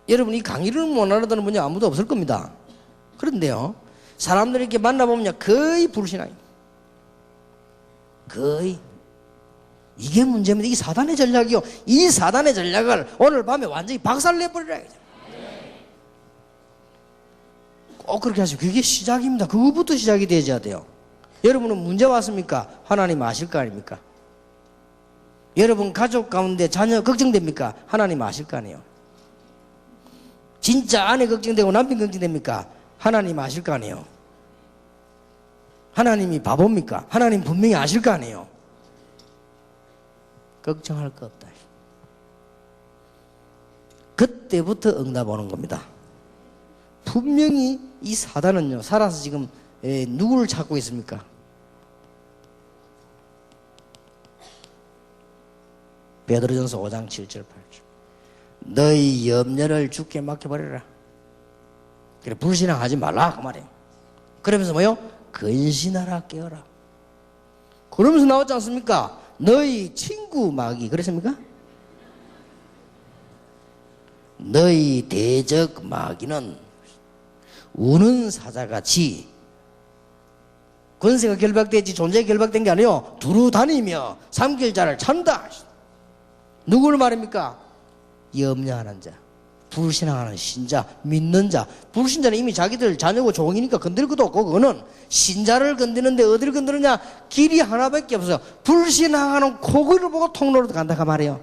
여러분 이 강의를 못 알아듣는 분이 아무도 없을 겁니다. 그런데요, 사람들이 이렇게 만나보면 거의 불신앙입니다. 거의. 이게 문제입니다. 이 사단의 전략이요. 이 사단의 전략을 오늘 밤에 완전히 박살내버리라. 꼭 그렇게 하시고 그게 시작입니다. 그거부터 시작이 되어야 돼요. 여러분은 문제 왔습니까? 하나님 아실 거 아닙니까? 여러분 가족 가운데 자녀 걱정됩니까? 하나님 아실 거 아니에요. 진짜 아내 걱정되고 남편 걱정됩니까? 하나님 아실 거 아니에요. 하나님이 바보입니까? 하나님 분명히 아실 거 아니에요. 걱정할 거 없다. 그때부터 응답 오는 겁니다. 분명히 이 사단은요, 살아서 지금 누구를 찾고 있습니까? 베드로전서 5장 7절 8절. 너희 염려를 주께 맡겨버려라. 그래, 불신앙하지 말라 그 말이에요. 그러면서 뭐요? 근신하라 깨어라. 그러면서 나왔지 않습니까? 너희 친구 마귀 그랬습니까? 너희 대적 마귀는 우는 사자같이 권세가 결박되지 존재가 결박된 게 아니에요. 두루 다니며 삼킬 자를 찾는다. 누구를 말입니까? 염려하는 자, 불신앙하는 신자, 믿는 자. 불신자는 이미 자기들 자녀고 종이니까 건들 것도 없고, 그거는 신자를 건드는데 어디를 건드느냐? 길이 하나밖에 없어요. 불신앙하는 코골이를 보고 통로로 간다가 말이에요.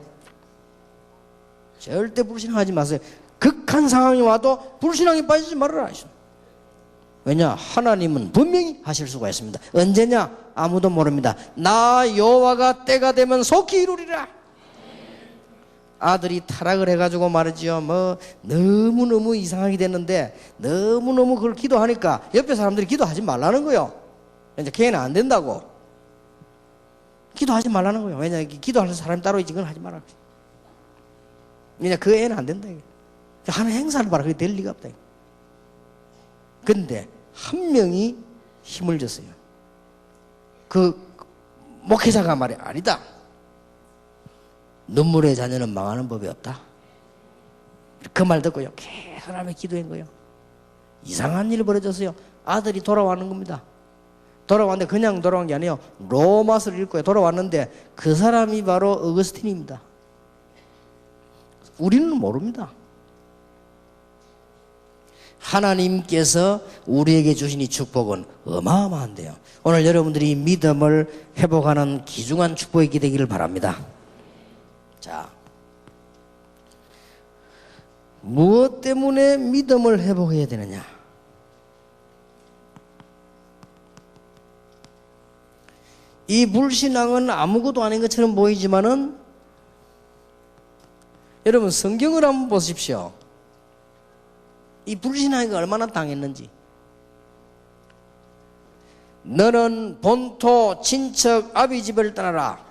절대 불신앙하지 마세요. 극한 상황이 와도 불신앙에 빠지지 말아라. 왜냐? 하나님은 분명히 하실 수가 있습니다. 언제냐? 아무도 모릅니다. 나 여호와가 때가 되면 속히 이루리라. 아들이 타락을 해가지고 말이죠. 너무너무 이상하게 됐는데, 너무너무 그걸 기도하니까 옆에 사람들이 기도하지 말라는 거예요. 이제 걔는 안 된다고. 기도하지 말라는 거예요. 왜냐? 기도하는 사람이 따로 있지, 그건 하지 말라고. 왜냐? 그 애는 안 된다. 하는 행사를 봐라. 그게 될 리가 없다. 근데 한 명이 힘을 줬어요. 그 목회자가 말이야, 아니다. 눈물의 자녀는 망하는 법이 없다. 그 말 듣고요, 계속 하나님의 기도한 거예요. 이상한 일이 벌어졌어요. 아들이 돌아왔는 겁니다. 돌아왔는데 그냥 돌아온 게 아니에요. 로마서를 읽고 돌아왔는데 그 사람이 바로 어거스틴입니다. 우리는 모릅니다. 하나님께서 우리에게 주신 이 축복은 어마어마한데요. 오늘 여러분들이 믿음을 회복하는 귀중한 축복이 되기를 바랍니다. 자, 무엇 때문에 믿음을 회복해야 되느냐? 이 불신앙은 아무것도 아닌 것처럼 보이지만은 여러분 성경을 한번 보십시오. 이 불신앙이 얼마나 당했는지. 너는 본토 친척 아비 집을 떠나라.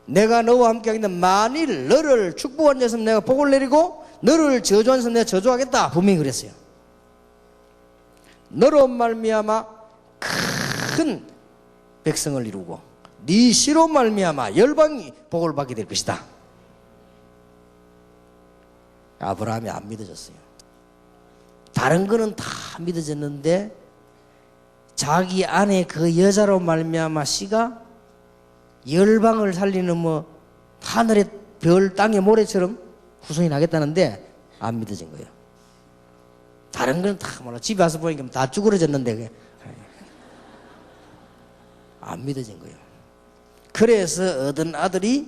내가 너와 함께 하겠다. 만일 너를 축복한 데서 내가 복을 내리고 너를 저주한 데서 내가 저주하겠다. 분명히 그랬어요. 너로 말미암아 큰 백성을 이루고 네 씨로 말미암아 열방이 복을 받게 될 것이다. 아브라함이 안 믿어졌어요. 다른 거는 다 믿어졌는데 자기 아내 그 여자로 말미암아 씨가 열방을 살리는 뭐 하늘의 별 땅의 모래처럼 후손이 나겠다는데 안 믿어진 거예요. 다른 건 다 몰라. 집에 와서 보니까 다 쭈그러졌는데 그게 안 믿어진 거예요. 그래서 얻은 아들이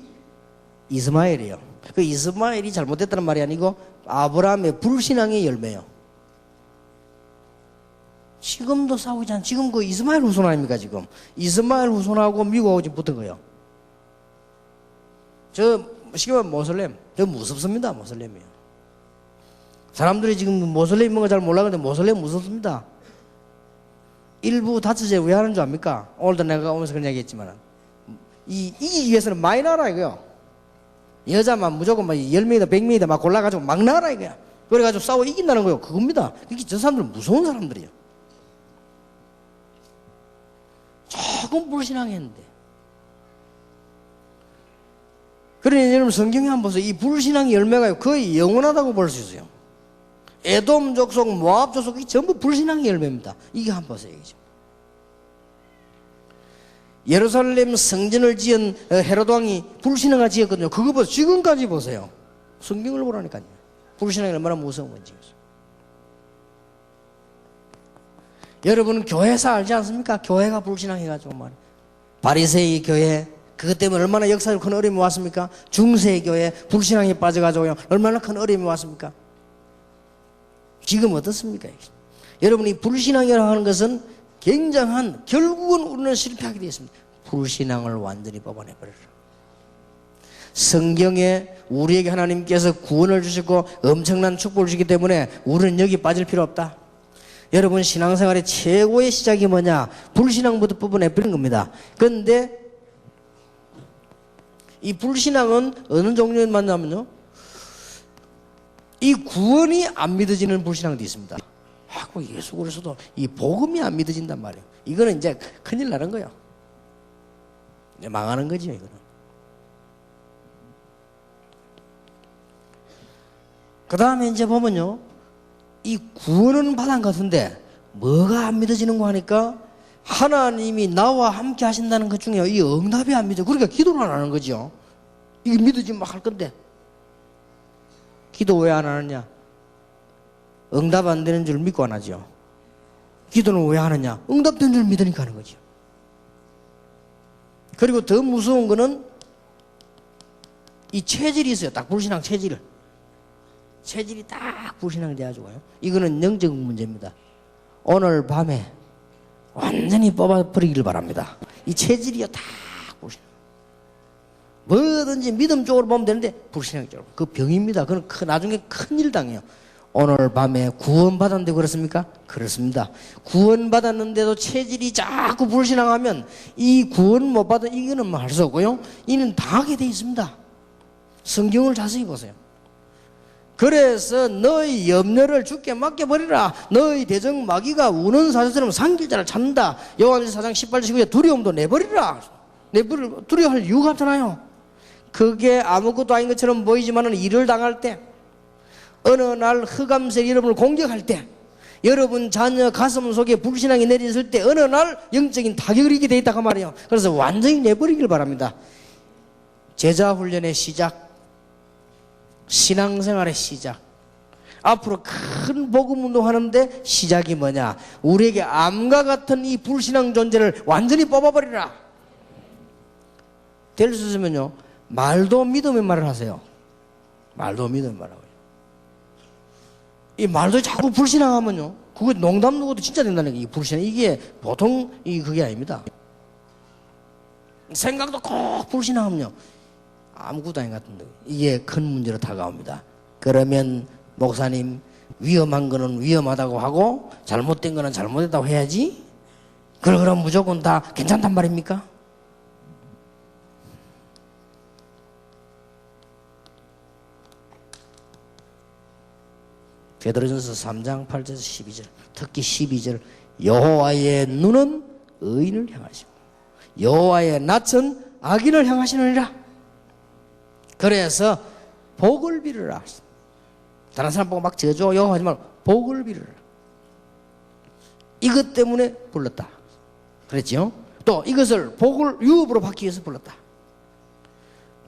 이스마엘이에요. 그 이스마엘이 잘못됐다는 말이 아니고 아브라함의 불신앙의 열매예요. 지금도 싸우지 않아. 지금 그 이스마엘 후손 아닙니까 지금. 이스마엘 후손하고 미국하고 지금 붙은 거예요. 저 쉽게 말하면 모슬렘. 저 무섭습니다. 모슬렘이요. 사람들이 지금 모슬렘인 거 잘 몰라는데 모슬렘 무섭습니다. 일부 다처제 왜 하는 줄 압니까? 오늘도 내가 오면서 그런 얘기 했지만 이기기 위해서는 많이 나라 이거요. 여자만 무조건 막 10명이다 100명이다 막 골라가지고 막 나라 이거야. 그래가지고 싸워 이긴다는 거예요. 그겁니다. 그게 저 사람들은 무서운 사람들이에요. 조금 불신앙했는데. 그러니 여러분 성경에 한번 보세요. 이 불신앙의 열매가 거의 영원하다고 볼 수 있어요. 에돔 족속, 모압 족속이 전부 불신앙의 열매입니다. 이게 한번 보세요. 예루살렘 성전을 지은 헤로드 왕이 불신앙을 지었거든요. 그거 보세요. 지금까지 보세요. 성경을 보라니까요. 불신앙이 얼마나 무서운 건지. 여러분 교회사 알지 않습니까? 교회가 불신앙해가지고 말이에요. 바리새의 교회 그것 때문에 얼마나 역사적으로 큰 어려움이 왔습니까? 중세의 교회 불신앙에 빠져가지고요 얼마나 큰 어려움이 왔습니까? 지금 어떻습니까? 여러분이 불신앙이라고 하는 것은 굉장한 결국은 우리는 실패하게 되어 있습니다. 불신앙을 완전히 뽑아내버려라. 성경에 우리에게 하나님께서 구원을 주시고 엄청난 축복을 주기 때문에 우리는 여기 빠질 필요 없다. 여러분 신앙생활의 최고의 시작이 뭐냐? 불신앙부터 뽑아내버리는 겁니다. 그런데 이 불신앙은 어느 종류에 만나면요 이 구원이 안 믿어지는 불신앙도 있습니다. 하고 예수 그리스도 이 복음이 안 믿어진단 말이에요. 이거는 이제 큰일 나는 거예요. 이제 망하는 거죠, 이거는. 그 다음에 이제 보면요, 이 구원은 받은 것 같은데 뭐가 안 믿어지는 거 하니까 하나님이 나와 함께 하신다는 것 중에 이 응답이 안 믿어. 그러니까 기도를 안 하는 거죠. 이게 믿어지면 막 할 건데. 기도 왜 안 하느냐? 응답 안 되는 줄 믿고 안 하죠. 기도는 왜 하느냐? 응답된 줄 믿으니까 하는 거죠. 그리고 더 무서운 거는 이 체질이 있어요. 딱 불신앙 체질. 체질이 딱 불신앙이 돼가지고요. 이거는 영적 문제입니다. 오늘 밤에 완전히 뽑아버리기를 바랍니다. 이 체질이요 딱 불신앙. 뭐든지 믿음 쪽으로 보면 되는데 불신앙 쪽으로. 그 병입니다. 그건 나중에 큰일 당해요. 오늘 밤에 구원받았는데 그렇습니까? 그렇습니다. 구원받았는데도 체질이 자꾸 불신앙하면 이 구원 못 받은 이거는 뭐 할 수 없고요. 이는 당하게 돼 있습니다. 성경을 자세히 보세요. 그래서 너희 염려를 주께 맡겨버리라. 너희 대적 마귀가 우는 사자처럼 상길자를 찾는다. 요한일서 4장 18절 19절 두려움도 내버리라. 두려워할 이유가 없잖아요. 그게 아무것도 아닌 것처럼 보이지만 일을 당할 때 어느 날 흑암색 여러분을 공격할 때 여러분 자녀 가슴 속에 불신앙이 내렸을 때 어느 날 영적인 타격을 입게 돼 있다고 말이에요. 그래서 완전히 내버리길 바랍니다. 제자 훈련의 시작, 신앙생활의 시작, 앞으로 큰 복음 운동하는데 시작이 뭐냐? 우리에게 암과 같은 이 불신앙 존재를 완전히 뽑아버리라. 될 수 있으면요 말도 믿음의 말을 하세요. 말도 믿음의 말을 하고요. 이 말도 자꾸 불신앙하면요 그거 농담 누구도 진짜 된다는 게 이 불신앙 이게 보통 그게 아닙니다. 생각도 꼭 불신하면요 아무것도 아닌 것 같은데 이게 큰 문제로 다가옵니다. 그러면 목사님 위험한 거는 위험하다고 하고 잘못된 거는 잘못했다고 해야지 그럼 무조건 다 괜찮단 말입니까? 베드로전서 3장 8절에서 12절 특히 12절 여호와의 눈은 의인을 향하시고 여호와의 낯은 악인을 향하시느니라. 그래서 복을 빌으라. 다른 사람 보고 막 저주 여호와하지 말고 복을 빌으라. 이것 때문에 불렀다. 그랬죠? 또 이것을 복을 유업으로 받기 위해서 불렀다.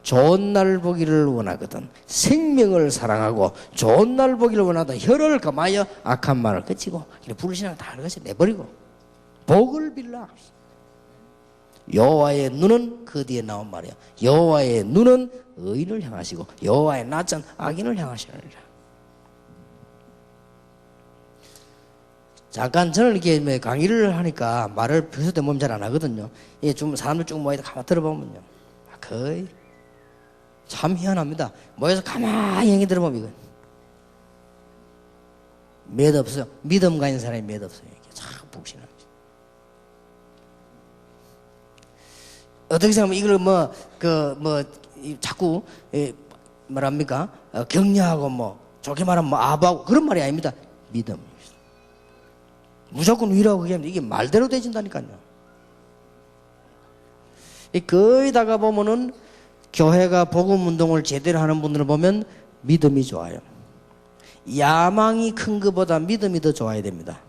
좋은 날 보기를 원하거든 생명을 사랑하고 좋은 날 보기를 원하다 혀를 금하여 악한 말을 그치고 불신앙 다 그것이 내버리고 복을 빌라. 여호와의 눈은 그 뒤에 나온 말이야. 여호와의 눈은 의인을 향하시고 여호와의 낯은 악인을 향하시느니라. 잠깐 저는 이렇게 강의를 하니까 말을 평소 때 몸 잘 안 하거든요. 이게 좀 사람들 쭉 모여서 가만 들어보면요 거의 참 희한합니다. 모여서 가만히 얘기 들어보면 이거 몇 없어요. 믿음 가진 사람이 몇 없어요. 이게 참 복신합니다. 어떻게 생각하면 이걸 자꾸 뭐랍니까 격려하고 좋게 말하면 아부하고 그런 말이 아닙니다. 믿음. 무조건 위라고 그게 이게 말대로 되진다니까요. 거기다가 보면은 교회가 복음 운동을 제대로 하는 분들을 보면 믿음이 좋아요. 야망이 큰 것보다 믿음이 더 좋아야 됩니다.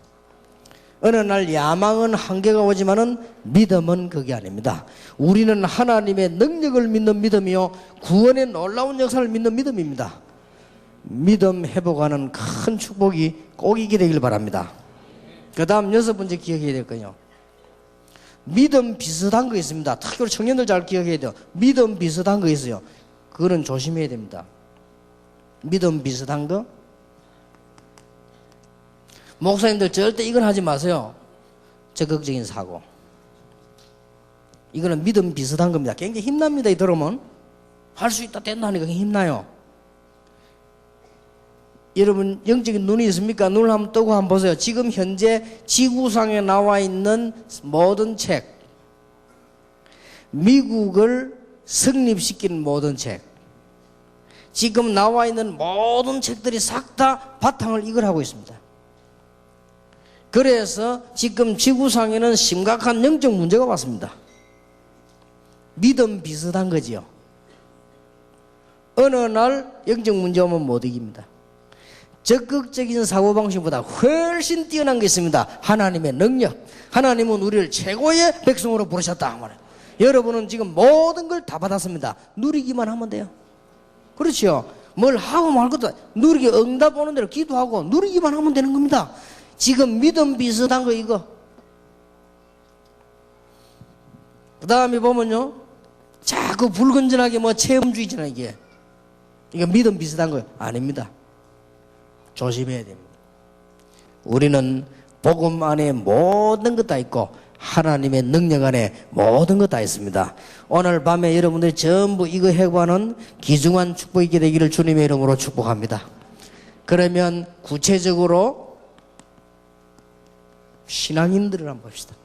어느 날 야망은 한계가 오지만은 믿음은 그게 아닙니다. 우리는 하나님의 능력을 믿는 믿음이요 구원의 놀라운 역사를 믿는 믿음입니다. 믿음 회복하는 큰 축복이 꼭 있게 되길 바랍니다. 그 다음 6번째 기억해야 될 거요. 믿음 비슷한 거 있습니다. 특히 우리 청년들 잘 기억해야 돼요. 믿음 비슷한 거 있어요. 그거는 조심해야 됩니다. 믿음 비슷한 거? 목사님들 절대 이건 하지 마세요. 적극적인 사고. 이거는 믿음 비슷한 겁니다. 굉장히 힘납니다. 이 들으면 할 수 있다 된다 하니까 힘나요. 여러분 영적인 눈이 있습니까? 눈을 한번 뜨고 한번 보세요. 지금 현재 지구상에 나와 있는 모든 책, 미국을 성립시킨 모든 책, 지금 나와 있는 모든 책들이 싹 다 바탕을 이걸 하고 있습니다. 그래서 지금 지구상에는 심각한 영적 문제가 왔습니다. 믿음 비슷한 거지요. 어느 날 영적 문제 오면 못 이깁니다. 적극적인 사고방식보다 훨씬 뛰어난 게 있습니다. 하나님의 능력. 하나님은 우리를 최고의 백성으로 부르셨다. 여러분은 지금 모든 걸 다 받았습니다. 누리기만 하면 돼요. 그렇죠? 뭘 하고 말 것도 누리기 응답 오는 대로 기도하고 누리기만 하면 되는 겁니다. 지금 믿음 비슷한 거 이거. 그 다음에 보면요 자꾸 불건전하게 체험주의잖아 이게. 이거 믿음 비슷한 거 아닙니다. 조심해야 됩니다. 우리는 복음 안에 모든 것 다 있고 하나님의 능력 안에 모든 것 다 있습니다. 오늘 밤에 여러분들이 전부 이거 해고하는 귀중한 축복이 있게 되기를 주님의 이름으로 축복합니다. 그러면 구체적으로 신앙인들을 한번 봅시다.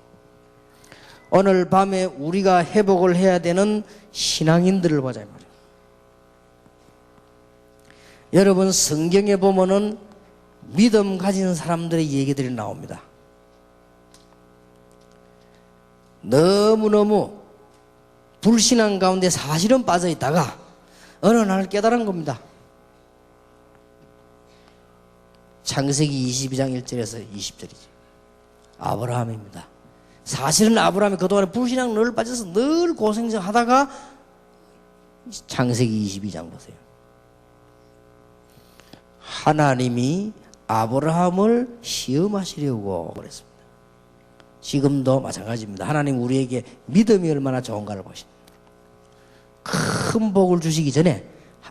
오늘 밤에 우리가 회복을 해야 되는 신앙인들을 보자 이 말이에요. 여러분 성경에 보면은 믿음 가진 사람들의 얘기들이 나옵니다. 너무너무 불신앙 가운데 사실은 빠져 있다가 어느 날 깨달은 겁니다. 창세기 22장 1절에서 20절이죠. 아브라함입니다. 사실은 아브라함이 그동안에 불신앙 늘 빠져서 늘 고생하다가 창세기 22장 보세요. 하나님이 아브라함을 시험하시려고 그랬습니다. 지금도 마찬가지입니다. 하나님 우리에게 믿음이 얼마나 좋은가를 보십니다. 큰 복을 주시기 전에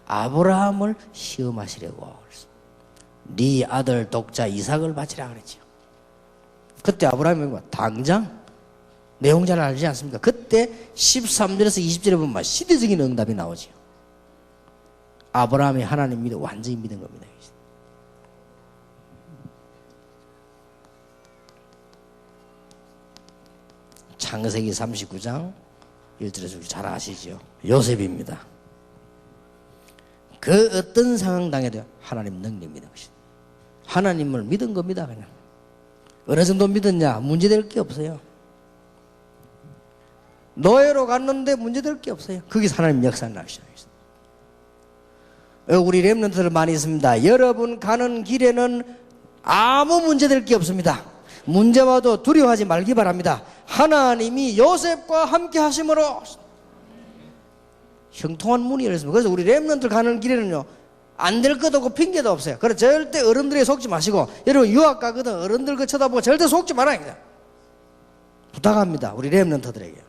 아브라함을 시험하시려고 그랬습니다. 네 아들 독자 이삭을 바치라 그랬죠. 그때 아브라함이 당장 내용 잘 알지 않습니까? 그때 13절에서 20절에 보면 시대적인 응답이 나오죠. 아브라함이 하나님 믿어 완전히 믿은 겁니다. 창세기 39장 1절에서 잘 아시죠? 요셉입니다. 그 어떤 상황 당해도 하나님 능력 믿은 것이다. 하나님을 믿은 겁니다. 그냥 어느 정도 믿었냐? 문제될 게 없어요. 노예로 갔는데 문제될 게 없어요. 거기서 하나님 역사를 나기 시작했어요. 우리 렘넌트들 많이 있습니다. 여러분 가는 길에는 아무 문제될 게 없습니다. 문제 와도 두려워하지 말기 바랍니다. 하나님이 요셉과 함께 하심으로 형통한 문이 열렸습니다. 그래서 우리 렘넌트들 가는 길에는요, 안 될 것도 없고 핑계도 없어요. 그래서 절대 어른들에 속지 마시고, 여러분 유학 가거든 어른들 그 쳐다보고 절대 속지 말아야 돼요. 부탁합니다. 우리 렘넌트들에게.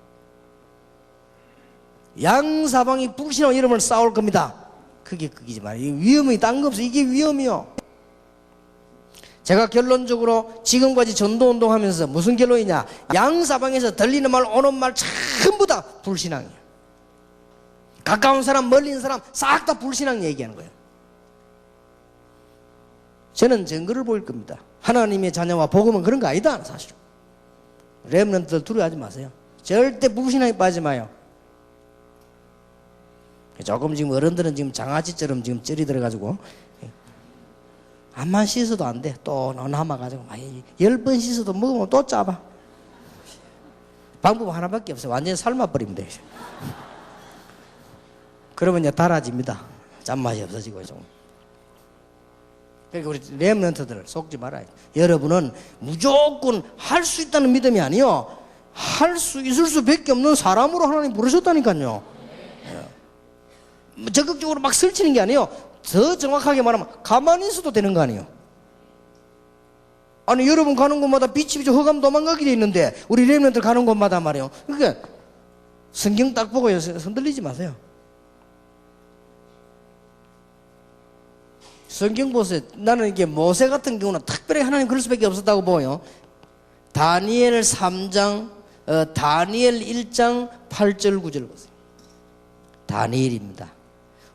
양사방이 불신하고 이름을 싸울 겁니다. 그게 극이지 말이에요. 위험이 딴 거 없어요. 이게 위험이요. 제가 결론적으로 지금까지 전도운동 하면서 무슨 결론이냐, 양사방에서 들리는 말 오는 말 전부 다 불신앙이에요. 가까운 사람 멀리 있는 사람 싹 다 불신앙 얘기하는 거예요. 저는 증거를 보일 겁니다. 하나님의 자녀와 복음은 그런 거 아니다 사실. 렘넌트들 두려워하지 마세요. 절대 불신앙에 빠지지 마요. 조금 지금 어른들은 지금 장아찌처럼 지금 쩔이 들어가지고 암만 씻어도 안 돼. 또 남아가지고 10번 씻어도 먹으면 또 짜봐. 방법 하나밖에 없어요. 완전히 삶아버리면 돼요. 그러면 이제 달아집니다. 짠맛이 없어지고 좀. 그러니까 우리 렘넌트들 속지 말아요. 여러분은 무조건 할 수 있다는 믿음이 아니요, 할 수 있을 수밖에 없는 사람으로 하나님 부르셨다니까요. 적극적으로 막 설치는 게 아니에요. 더 정확하게 말하면 가만히 있어도 되는 거 아니에요. 아니 여러분 가는 곳마다 빛이 비쳐 흑암 도망가게 돼 있는데 우리 렘넌트들 가는 곳마다 말이에요. 그러니까 성경 딱 보고 흔들리지 마세요. 성경 보세요. 나는 이게 모세 같은 경우는 특별히 하나님 그럴 수밖에 없었다고 보여요. 다니엘 3장, 다니엘 1장 8절 9절 보세요. 다니엘입니다.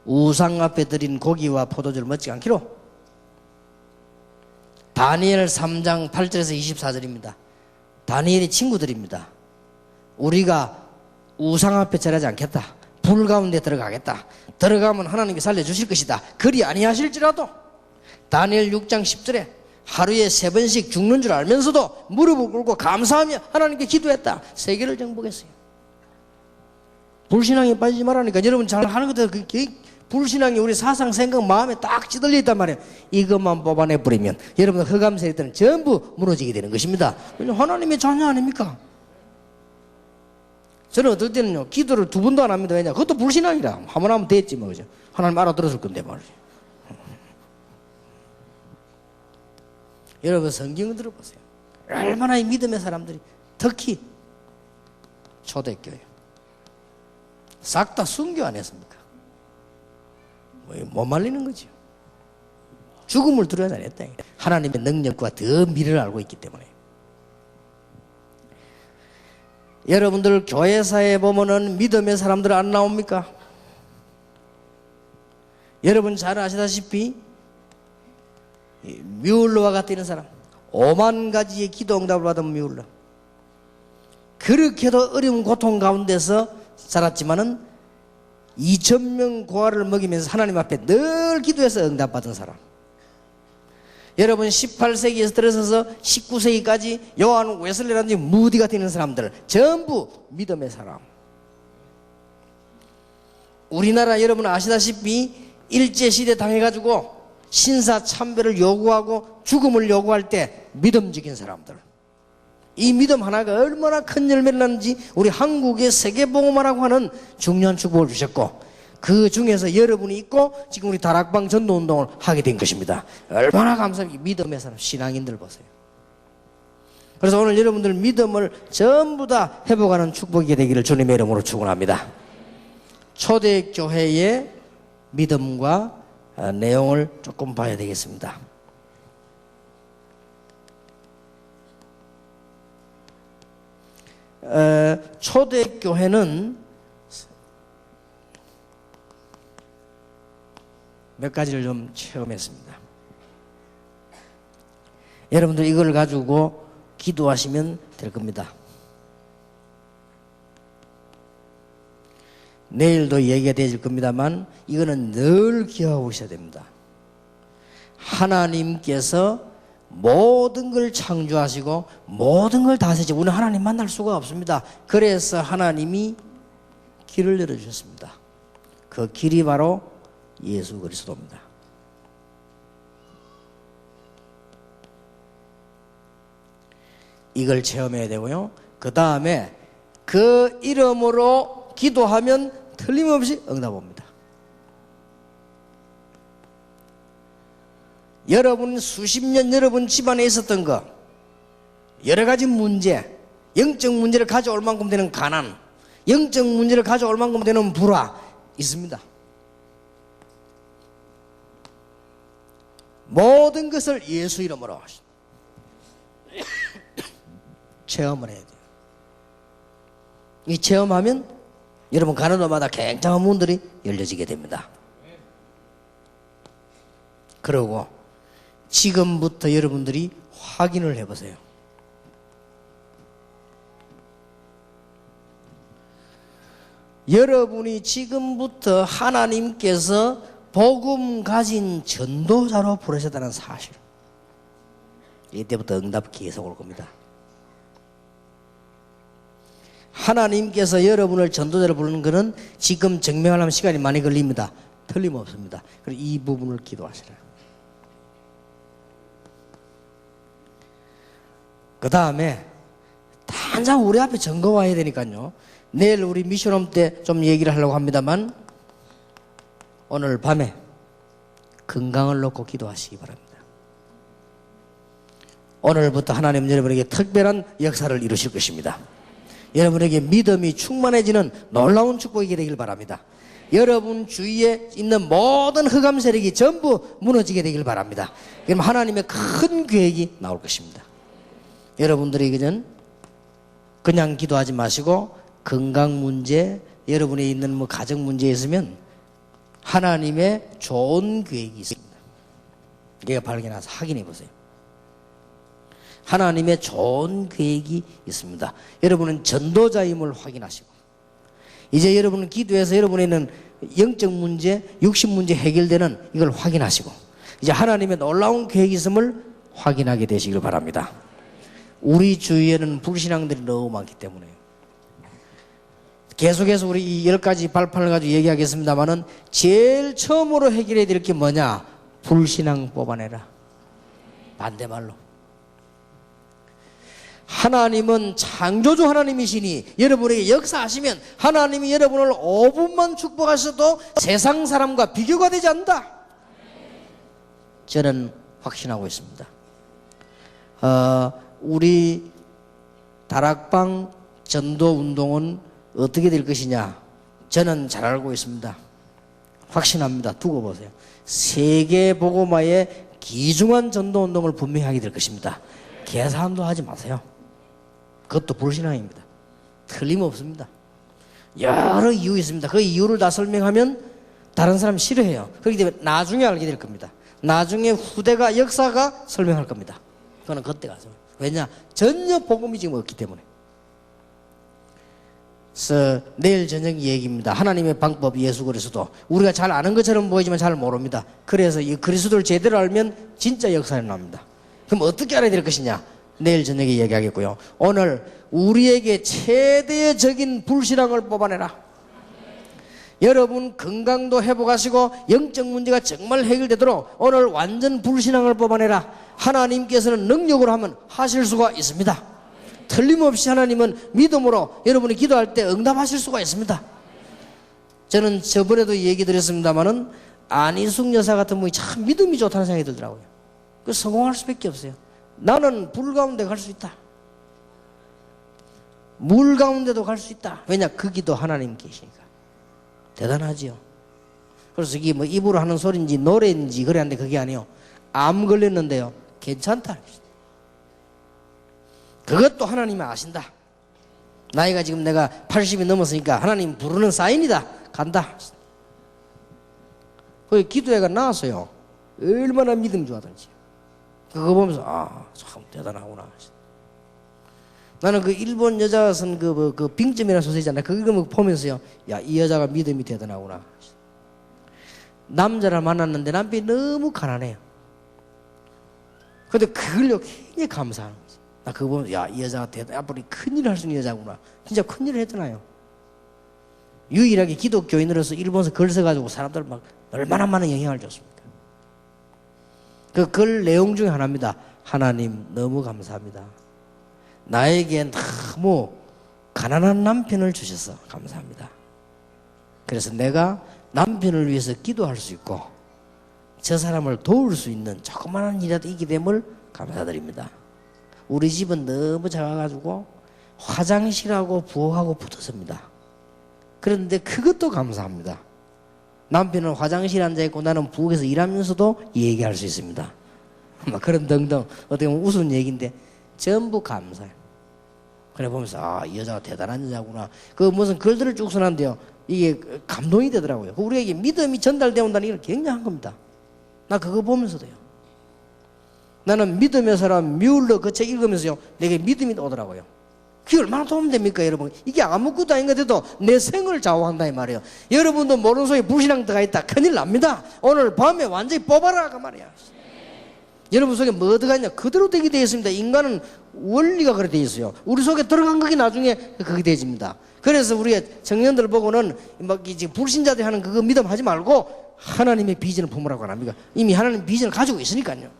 우상 앞에 드린 고기와 포도주를 먹지 않기로. 다니엘 3장 8절에서 24절입니다. 다니엘의 친구들입니다. 우리가 우상 앞에 절하지 않겠다. 불 가운데 들어가겠다. 들어가면 하나님이 살려주실 것이다. 그리 아니하실지라도. 다니엘 6장 10절에 하루에 3번씩 죽는 줄 알면서도 무릎을 꿇고 감사하며 하나님께 기도했다. 세계를 정복했어요. 불신앙에 빠지지 말라니까. 여러분 잘 하는 것들 불신앙이 우리 사상 생각 마음에 딱 찌들려 있단 말이에요. 이것만 뽑아내버리면 여러분 흑암 세력들은 전부 무너지게 되는 것입니다. 하나님의 자녀 아닙니까? 저는 어떨 때는요, 기도를 2번도 안 합니다. 왜냐? 그것도 불신앙이라. 한 번 하면 됐지 뭐. 그죠? 하나님 알아들었을 건데 말이죠. 여러분 성경 들어보세요. 얼마나 이 믿음의 사람들이, 특히 초대교회 싹 다 순교 안 했습니까? 못 말리는 거죠. 죽음을 두려워하지 않았다. 하나님의 능력과 더 미래를 알고 있기 때문에. 여러분들 교회사에 보면은 믿음의 사람들 안 나옵니까? 여러분 잘 아시다시피 뮬러와 같은 사람, 5만 가지의 기도 응답을 받은 뮬러, 그렇게도 어려운 고통 가운데서 살았지만은 2,000명 고아를 먹이면서 하나님 앞에 늘 기도해서 응답받은 사람. 여러분 18세기에서 들어서서 19세기까지 요한 웨슬리라든지 무디 같은 사람들 전부 믿음의 사람. 우리나라 여러분 아시다시피 일제시대 당해가지고 신사참배를 요구하고 죽음을 요구할 때 믿음직인 사람들, 이 믿음 하나가 얼마나 큰 열매를 낳는지 우리 한국의 세계복음화라고 하는 중요한 축복을 주셨고, 그 중에서 여러분이 있고 지금 우리 다락방 전도운동을 하게 된 것입니다. 얼마나 감사합니까? 믿음의 사람, 신앙인들 보세요. 그래서 오늘 여러분들 믿음을 전부 다 회복하는 축복이 되기를 주님의 이름으로 축원합니다. 초대교회의 믿음과 내용을 조금 봐야 되겠습니다. 초대교회는 몇 가지를 좀 체험했습니다. 여러분들 이걸 가지고 기도하시면 될 겁니다. 내일도 얘기가 되질 겁니다만 이거는 늘 기억하고 있어야 됩니다. 하나님께서 모든 걸 창조하시고 모든 걸 다스리시고 우리는 하나님 만날 수가 없습니다. 그래서 하나님이 길을 열어주셨습니다. 그 길이 바로 예수 그리스도입니다. 이걸 체험해야 되고요. 그 다음에 그 이름으로 기도하면 틀림없이 응답 옵니다. 여러분 수십 년 여러분 집안에 있었던 거 여러 가지 문제, 영적 문제를 가져올 만큼 되는 가난, 영적 문제를 가져올 만큼 되는 불화 있습니다. 모든 것을 예수 이름으로 체험을 해야 돼요. 이 체험하면 여러분 가는 곳마다 굉장한 문들이 열려지게 됩니다. 그리고 지금부터 여러분들이 확인을 해보세요. 여러분이 지금부터 하나님께서 복음 가진 전도자로 부르셨다는 사실, 이때부터 응답 계속 올 겁니다. 하나님께서 여러분을 전도자로 부르는 것은 지금 증명하려면 시간이 많이 걸립니다. 틀림없습니다. 그리고 이 부분을 기도하시라. 그 다음에 당장 우리 앞에 증거가 와야 되니까요. 내일 우리 미션홈 때 좀 얘기를 하려고 합니다만 오늘 밤에 건강을 놓고 기도하시기 바랍니다. 오늘부터 하나님 여러분에게 특별한 역사를 이루실 것입니다. 여러분에게 믿음이 충만해지는 놀라운 축복이 되길 바랍니다. 여러분 주위에 있는 모든 흑암 세력이 전부 무너지게 되길 바랍니다. 그럼 하나님의 큰 계획이 나올 것입니다. 여러분들이 그냥 기도하지 마시고 건강 문제, 여러분이 있는 가정 문제에 있으면 하나님의 좋은 계획이 있습니다. 이게 발견해서 확인해 보세요. 하나님의 좋은 계획이 있습니다. 여러분은 전도자임을 확인하시고 이제 여러분은 기도해서 여러분에 있는 영적 문제, 육신 문제 해결되는 이걸 확인하시고 이제 하나님의 놀라운 계획이 있음을 확인하게 되시길 바랍니다. 우리 주위에는 불신앙들이 너무 많기 때문에 계속해서 우리 이 10가지 발판을 가지고 얘기하겠습니다만은 제일 처음으로 해결해야 될 게 뭐냐? 불신앙 뽑아내라. 반대말로 하나님은 창조주 하나님이시니 여러분에게 역사하시면 하나님이 여러분을 5분만 축복하셔도 세상 사람과 비교가 되지 않는다. 저는 확신하고 있습니다. 우리 다락방 전도운동은 어떻게 될 것이냐? 저는 잘 알고 있습니다. 확신합니다. 두고 보세요. 세계 복음화의 귀중한 전도운동을 분명히 하게 될 것입니다. 계산도 하지 마세요. 그것도 불신앙입니다. 틀림없습니다. 여러 이유 있습니다. 그 이유를 다 설명하면 다른 사람 싫어해요. 그렇기 때문에 나중에 알게 될 겁니다. 나중에 후대가 역사가 설명할 겁니다. 그거는 그때 가서. 왜냐? 전혀 복음이 지금 없기 때문에. 그래서 내일 저녁 얘기입니다. 하나님의 방법 예수 그리스도. 우리가 잘 아는 것처럼 보이지만 잘 모릅니다. 그래서 이 그리스도를 제대로 알면 진짜 역사가 납니다. 그럼 어떻게 알아야 될 것이냐? 내일 저녁에 얘기하겠고요. 오늘 우리에게 최대적인 불신앙을 뽑아내라. 여러분 건강도 회복하시고 영적 문제가 정말 해결되도록 오늘 완전 불신앙을 뽑아내라. 하나님께서는 능력으로 하면 하실 수가 있습니다. 틀림없이 하나님은 믿음으로 여러분이 기도할 때 응답하실 수가 있습니다. 저는 저번에도 얘기 드렸습니다마는 안희숙 여사 같은 분이 참 믿음이 좋다는 생각이 들더라고요. 그 성공할 수밖에 없어요. 나는 불 가운데 갈 수 있다. 물 가운데도 갈 수 있다. 왜냐? 거기도 하나님 계시니까. 대단하지요. 그래서 이게 뭐 입으로 하는 소리인지 노래인지 그래 하는데 그게 아니에요. 암 걸렸는데요. 괜찮다. 그것도 하나님이 아신다. 나이가 지금 내가 80이 넘었으니까 하나님 부르는 사인이다. 간다. 거기 기도회가 나왔어요. 얼마나 믿음 좋아하던지. 그거 보면서 참 대단하구나. 나는 그 일본 여자가 쓴 그 빙점이라는 소설이잖아요. 그거 보면서요, 야, 이 여자가 믿음이 대단하구나. 남자를 만났는데 남편이 너무 가난해요. 근데 그걸요 굉장히 감사하는 거지. 나 그거 보면서, 야, 이 여자가 앞으로 큰일을 할 수 있는 여자구나. 진짜 큰일을 했잖아요. 유일하게 기독교인으로서 일본에서 글 써가지고 사람들 막 얼마나 많은 영향을 줬습니까? 그 글 내용 중에 하나입니다. 하나님 너무 감사합니다. 나에게 너무 가난한 남편을 주셔서 감사합니다. 그래서 내가 남편을 위해서 기도할 수 있고 저 사람을 도울 수 있는 조그마한 일이라도 있게 됨을 감사드립니다. 우리 집은 너무 작아가지고 화장실하고 부엌하고 붙었습니다. 그런데 그것도 감사합니다. 남편은 화장실에 앉아있고 나는 부엌에서 일하면서도 얘기할 수 있습니다. 그런 등등 어떻게 보면 우스운 얘기인데 전부 감사해요. 그래 보면서 이 여자가 대단한 여자구나. 그 무슨 글들을 쭉 써놨는데요, 이게 감동이 되더라고요. 우리에게 믿음이 전달되어 온다는 게 굉장한 겁니다. 나 그거 보면서도요. 나는 믿음의 사람 뮬러 그 책 읽으면서요, 내게 믿음이 오더라고요. 그게 얼마나 도움 됩니까, 여러분? 이게 아무것도 아닌 것 같아도 내 생을 좌우한다 이 말이에요. 여러분도 모르는 속에 불신앙 들어가 있다 큰일 납니다. 오늘 밤에 완전히 뽑아라 그 말이야. 여러분 속에 뭐 들어가 있냐? 그대로 되게 되어 있습니다. 인간은 원리가 그렇게 되어 있어요. 우리 속에 들어간 것이 나중에 그게 되어집니다. 그래서 우리 청년들 보고는 막 이제 불신자들이 하는 그거 믿음 하지 말고 하나님의 비전을 품으라고 합니까? 이미 하나님 비전을 가지고 있으니까요.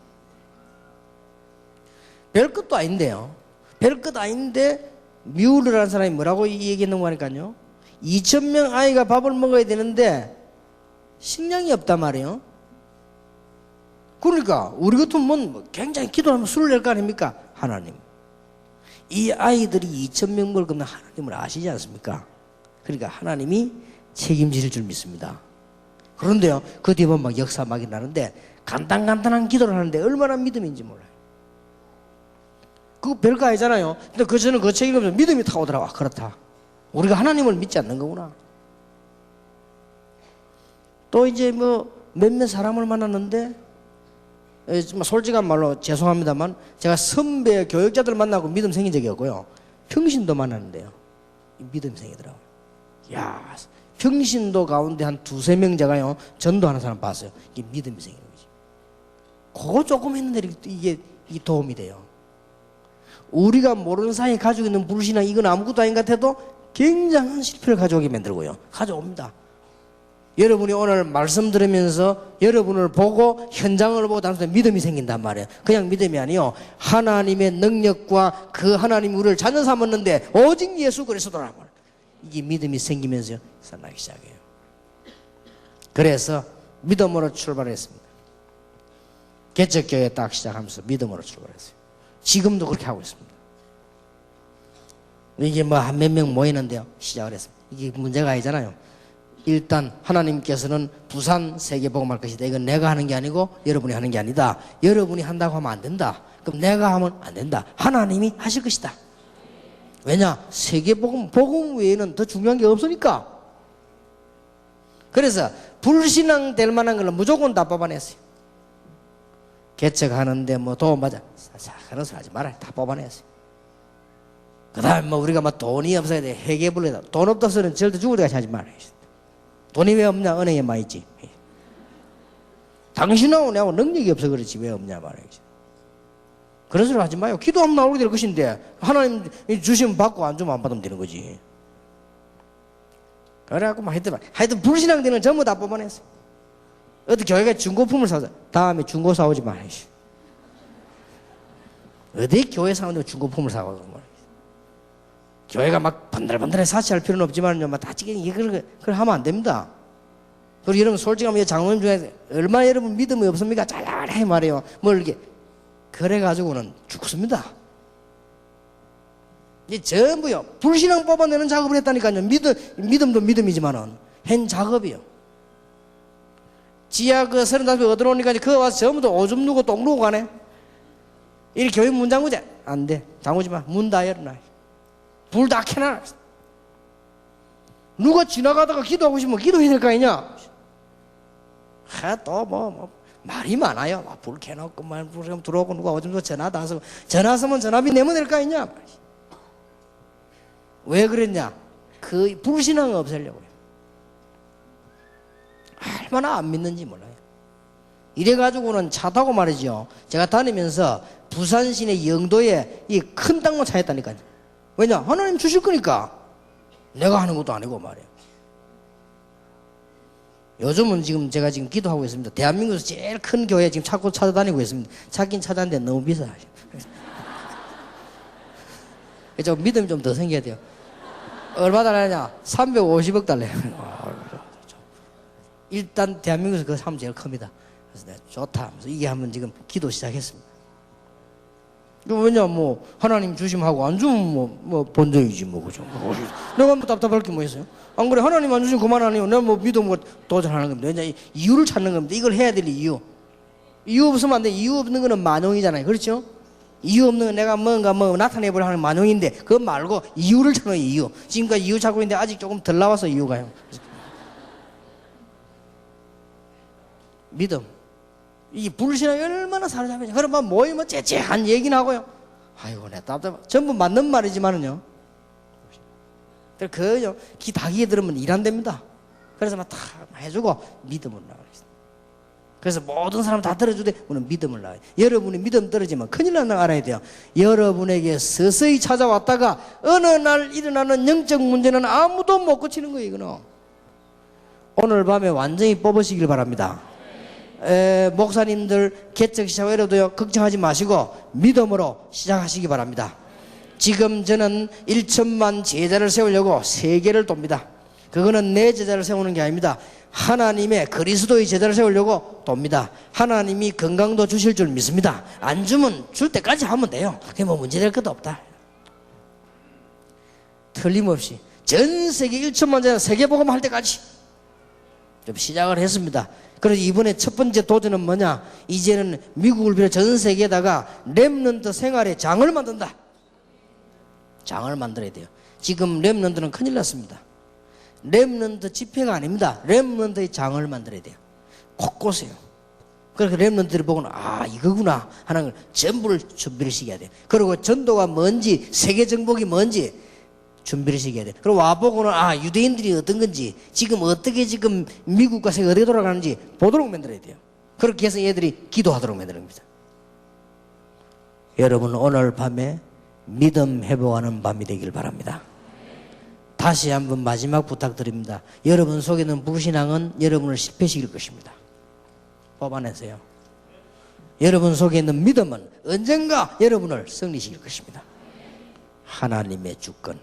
별것도 아닌데요. 별것 아닌데 뮤르라는 사람이 뭐라고 얘기했는가 하니까요, 2,000명 아이가 밥을 먹어야 되는데 식량이 없단 말이에요. 그러니까 우리 같으면 굉장히 기도하면 술을 낼 거 아닙니까? 하나님, 이 아이들이 2,000명 먹을 거면 하나님을 아시지 않습니까? 그러니까 하나님이 책임질 줄 믿습니다. 그런데요, 그 뒤에 보면 막 역사 막 일어나는데 간단한 기도를 하는데 얼마나 믿음인지 몰라요. 그거 별거 아니잖아요. 근데 저는 그 책 읽으면서 믿음이 타 오더라고. 그렇다. 우리가 하나님을 믿지 않는 거구나. 또 이제 뭐 몇몇 사람을 만났는데, 솔직한 말로 죄송합니다만 제가 선배 교육자들 만나고 믿음 생긴 적이 없고요. 평신도 만났는데요, 믿음 생기더라고요. 야, 평신도 가운데 한 2-3명 제가요 전도하는 사람 봤어요. 이게 믿음이 생기는 거지. 그거 조금 했는데 이게 도움이 돼요. 우리가 모르는 사이에 가지고 있는 불신앙, 이건 아무것도 아닌 것 같아도 굉장한 실패를 가져오게 만들고요. 가져옵니다. 여러분이 오늘 말씀 들으면서 여러분을 보고 현장을 보고 단순히 믿음이 생긴단 말이에요. 그냥 믿음이 아니요, 하나님의 능력과 그 하나님이 우리를 자녀 삼았는데 오직 예수 그리스도라 말이에요. 이게 믿음이 생기면서 살아나기 시작해요. 그래서 믿음으로 출발했습니다. 개척교회 딱 시작하면서 믿음으로 출발했어요. 지금도 그렇게 하고 있습니다. 이게 뭐 한 몇 명 모이는데요, 시작을 했습니다. 이게 문제가 아니잖아요. 일단 하나님께서는 부산 세계복음할 것이다. 이건 내가 하는 게 아니고 여러분이 하는 게 아니다. 여러분이 한다고 하면 안 된다. 그럼 내가 하면 안 된다. 하나님이 하실 것이다. 왜냐? 세계복음, 복음 외에는 더 중요한 게 없으니까. 그래서 불신앙 될 만한 걸로 무조건 다 뽑아냈어요. 개척하는데 뭐 도움받아, 그런 소리 하지 말아요. 다 뽑아냈어요. 그 다음에 뭐 우리가 막 돈이 없어야 돼, 회계불러다. 돈 없다서는 절대 죽을 때까지 하지 말아요. 돈이 왜 없냐? 은행에 많이 있지. 당신하고 내하고 능력이 없어 그렇지 왜 없냐 말이에요. 그런 소리 하지 마요. 기도하면 나오게 될 것인데 하나님 주시면 받고 안 주면 안 받으면 되는 거지. 그래갖고 막 하여튼 불신앙 되는 전부 다 뽑아냈어요. 어디 교회가 중고품을 사자. 다음에 중고 사오지 말아요. 어디 교회 사오는데 중고품을 사고 말이에요. 교회가 막 번들번들해 사치할 필요는 없지만요, 막 다치게 그걸 하면 안 됩니다. 그리고 여러분 솔직하면 장로님 중에 얼마나 여러분 믿음이 없습니까? 잘해 말이에요. 뭘 이렇게 그래가지고는 죽습니다. 이제 전부요 불신앙 뽑아내는 작업을 했다니까요. 믿음도 믿음이지만은 한 작업이요. 지하 그 35개 얻어놓으니까 그거 와서 전부 다 오줌 누고 똥 누고 가네. 이 교회 문 잠그자. 안 돼. 잠그지 마. 문 다 열어놔. 불 다 켜놔. 누가 지나가다가 기도하고 싶으면 기도해야 될 거 아니냐. 또 말이 많아요. 불 켜놓고 불 들어오고 누가 오줌 전화도 안 쓰고 전화 왔으면 전화비 내면 될 거 아니냐. 왜 그랬냐? 그 불신앙을 없애려고요. 얼마나 안 믿는지 몰라요. 이래가지고는 차 타고 말이죠. 제가 다니면서 부산 시내 영도에 이 큰 땅만 찾았다니까요. 왜냐? 하나님 주실 거니까. 내가 하는 것도 아니고 말이에요. 요즘은 지금 제가 지금 기도하고 있습니다. 대한민국에서 제일 큰 교회 지금 찾아다니고 있습니다. 찾긴 찾았는데 너무 비싸. 좀 믿음이 좀 더 생겨야 돼요. 얼마 달라냐? 350억 달러요. 일단 대한민국에서 그거 하면 제일 큽니다. 그래서 내가 좋다 하면서 이게 한번 지금 기도 시작했습니다. 왜냐, 하나님 주심하고 안 주면 본전이지, 그죠? 내가 답답할 게 뭐 있어요? 안 그래, 하나님 안 주시면 그만하네요. 내가 믿음 도전하는 겁니다. 왜냐, 이유를 찾는 겁니다. 이걸 해야 될 이유. 이유 없으면 안 돼. 이유 없는 거는 만용이잖아요. 그렇죠? 이유 없는 건 내가 뭔가 나타내보려 하는 만용인데, 그거 말고 이유를 찾는 이유. 지금까지 이유 찾고 있는데 아직 조금 덜 나와서 이유가요. 믿음. 이 불신앙이 얼마나 사로잡히냐. 그러면 모이면 째째한 얘기나 하고요. 아이고, 내 답답해. 전부 맞는 말이지만은요. 그요, 다 귀에 들으면 일 안 됩니다. 그래서 다 해주고 믿음을 나가겠습니다. 그래서 모든 사람 다 들어주되 우리는 믿음을 나가요. 여러분이 믿음 떨어지면 큰일 난다고 알아야 돼요. 여러분에게 서서히 찾아왔다가 어느 날 일어나는 영적 문제는 아무도 못 고치는 거예요, 이거는. 오늘 밤에 완전히 뽑으시길 바랍니다. 목사님들 개척 시작해도요 걱정하지 마시고 믿음으로 시작하시기 바랍니다. 지금 저는 1천만 제자를 세우려고 세계를 돕니다. 그거는 내 제자를 세우는 게 아닙니다. 하나님의 그리스도의 제자를 세우려고 돕니다. 하나님이 건강도 주실 줄 믿습니다. 안 주면 줄 때까지 하면 돼요. 그게 문제될 것도 없다. 틀림없이 전 세계 1천만 제자 세계복음 할 때까지 좀 시작을 했습니다. 그래서 이번에 첫 번째 도전은 뭐냐? 이제는 미국을 비롯해 전 세계에다가 렘넌트 생활의 장을 만든다. 장을 만들어야 돼요. 지금 렘넌트는 큰일 났습니다. 렘넌트 집회가 아닙니다. 렘넌트의 장을 만들어야 돼요. 곳곳에요. 그래서 렘넌트들이 보고는 이거구나 하는 걸 전부를 준비를 시켜야 돼요. 그리고 전도가 뭔지 세계 정복이 뭔지 준비를 시켜야 돼. 그리고 와보고는 유대인들이 어떤 건지 지금 어떻게 지금 미국과 세계 어떻게 돌아가는지 보도록 만들어야 돼요. 그렇게 해서 얘들이 기도하도록 만드는 겁니다. 여러분 오늘 밤에 믿음 회복하는 밤이 되길 바랍니다. 다시 한번 마지막 부탁드립니다. 여러분 속에 있는 불신앙은 여러분을 실패시킬 것입니다. 뽑아내세요. 여러분 속에 있는 믿음은 언젠가 여러분을 승리시킬 것입니다. 하나님의 주권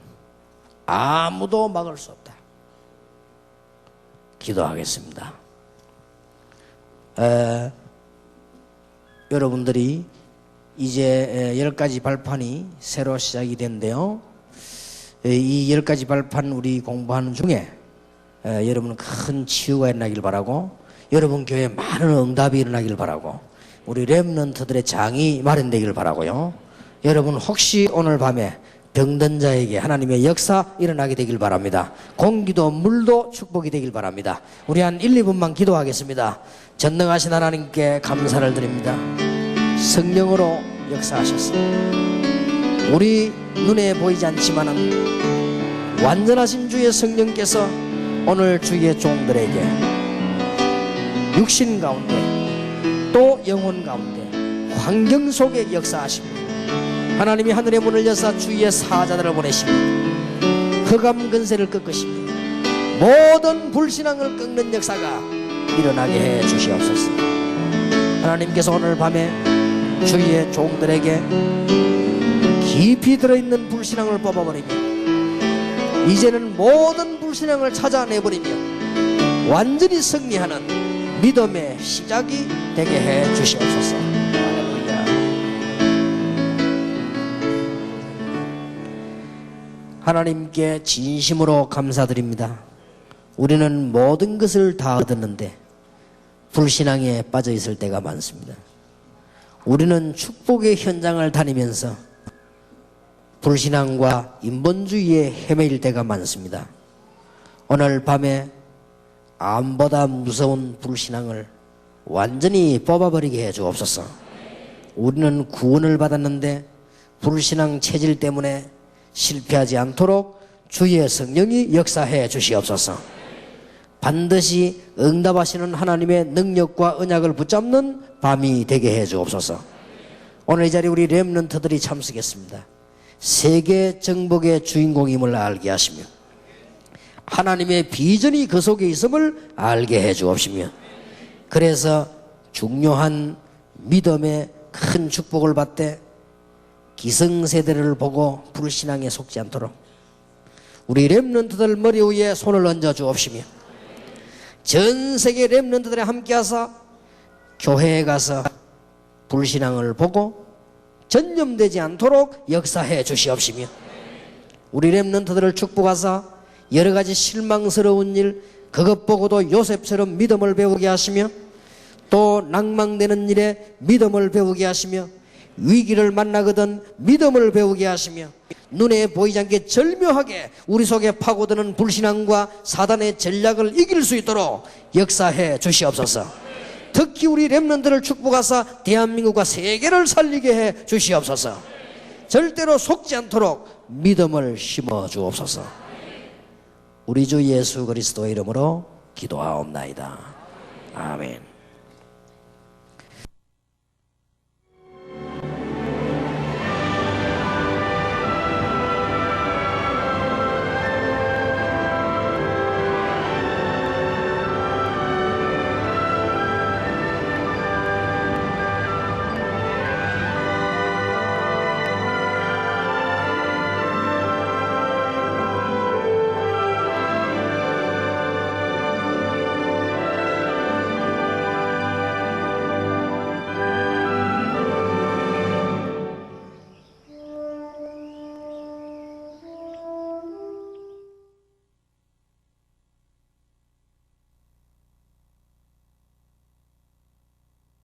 아무도 막을 수 없다. 기도하겠습니다. 여러분들이 이제 10가지 발판이 새로 시작이 된대요. 이 10가지 발판 우리 공부하는 중에 여러분 큰 치유가 일어나길 바라고, 여러분 교회에 많은 응답이 일어나길 바라고, 우리 렘넌트들의 장이 마련되길 바라고요. 여러분 혹시 오늘 밤에 병든 자에게 하나님의 역사 일어나게 되길 바랍니다. 공기도 물도 축복이 되길 바랍니다. 우리 한 1, 2분만 기도하겠습니다. 전능하신 하나님께 감사를 드립니다. 성령으로 역사하셨습니다. 우리 눈에 보이지 않지만은 완전하신 주의 성령께서 오늘 주의 종들에게 육신 가운데 또 영혼 가운데 환경 속에 역사하십니다. 하나님이 하늘의 문을 여사 주의 사자들을 보내십니다. 흑암 근세를 꺾으십니다. 모든 불신앙을 꺾는 역사가 일어나게 해 주시옵소서. 하나님께서 오늘 밤에 주의 종들에게 깊이 들어있는 불신앙을 뽑아버리며 이제는 모든 불신앙을 찾아내버리며 완전히 승리하는 믿음의 시작이 되게 해 주시옵소서. 하나님께 진심으로 감사드립니다. 우리는 모든 것을 다 얻었는데 불신앙에 빠져 있을 때가 많습니다. 우리는 축복의 현장을 다니면서 불신앙과 인본주의에 헤매일 때가 많습니다. 오늘 밤에 암보다 무서운 불신앙을 완전히 뽑아버리게 해 주옵소서. 우리는 구원을 받았는데 불신앙 체질 때문에 실패하지 않도록 주의 성령이 역사해 주시옵소서. 반드시 응답하시는 하나님의 능력과 언약을 붙잡는 밤이 되게 해 주옵소서. 오늘 이 자리에 우리 렘넌트들이 참석했습니다. 세계 정복의 주인공임을 알게 하시며 하나님의 비전이 그 속에 있음을 알게 해 주옵시며, 그래서 중요한 믿음의 큰 축복을 받되 기성세대를 보고 불신앙에 속지 않도록 우리 렘넌트들 머리 위에 손을 얹어 주옵시며, 전 세계 렘넌트들이 함께하사 교회에 가서 불신앙을 보고 전념되지 않도록 역사해 주시옵시며, 우리 렘넌트들을 축복하사 여러 가지 실망스러운 일, 그것 보고도 요셉처럼 믿음을 배우게 하시며, 또 낭망되는 일에 믿음을 배우게 하시며, 위기를 만나거든 믿음을 배우게 하시며, 눈에 보이지 않게 절묘하게 우리 속에 파고드는 불신앙과 사단의 전략을 이길 수 있도록 역사해 주시옵소서. 특히 우리 렘넌트를 축복하사 대한민국과 세계를 살리게 해 주시옵소서. 절대로 속지 않도록 믿음을 심어 주옵소서. 우리 주 예수 그리스도의 이름으로 기도하옵나이다. 아멘.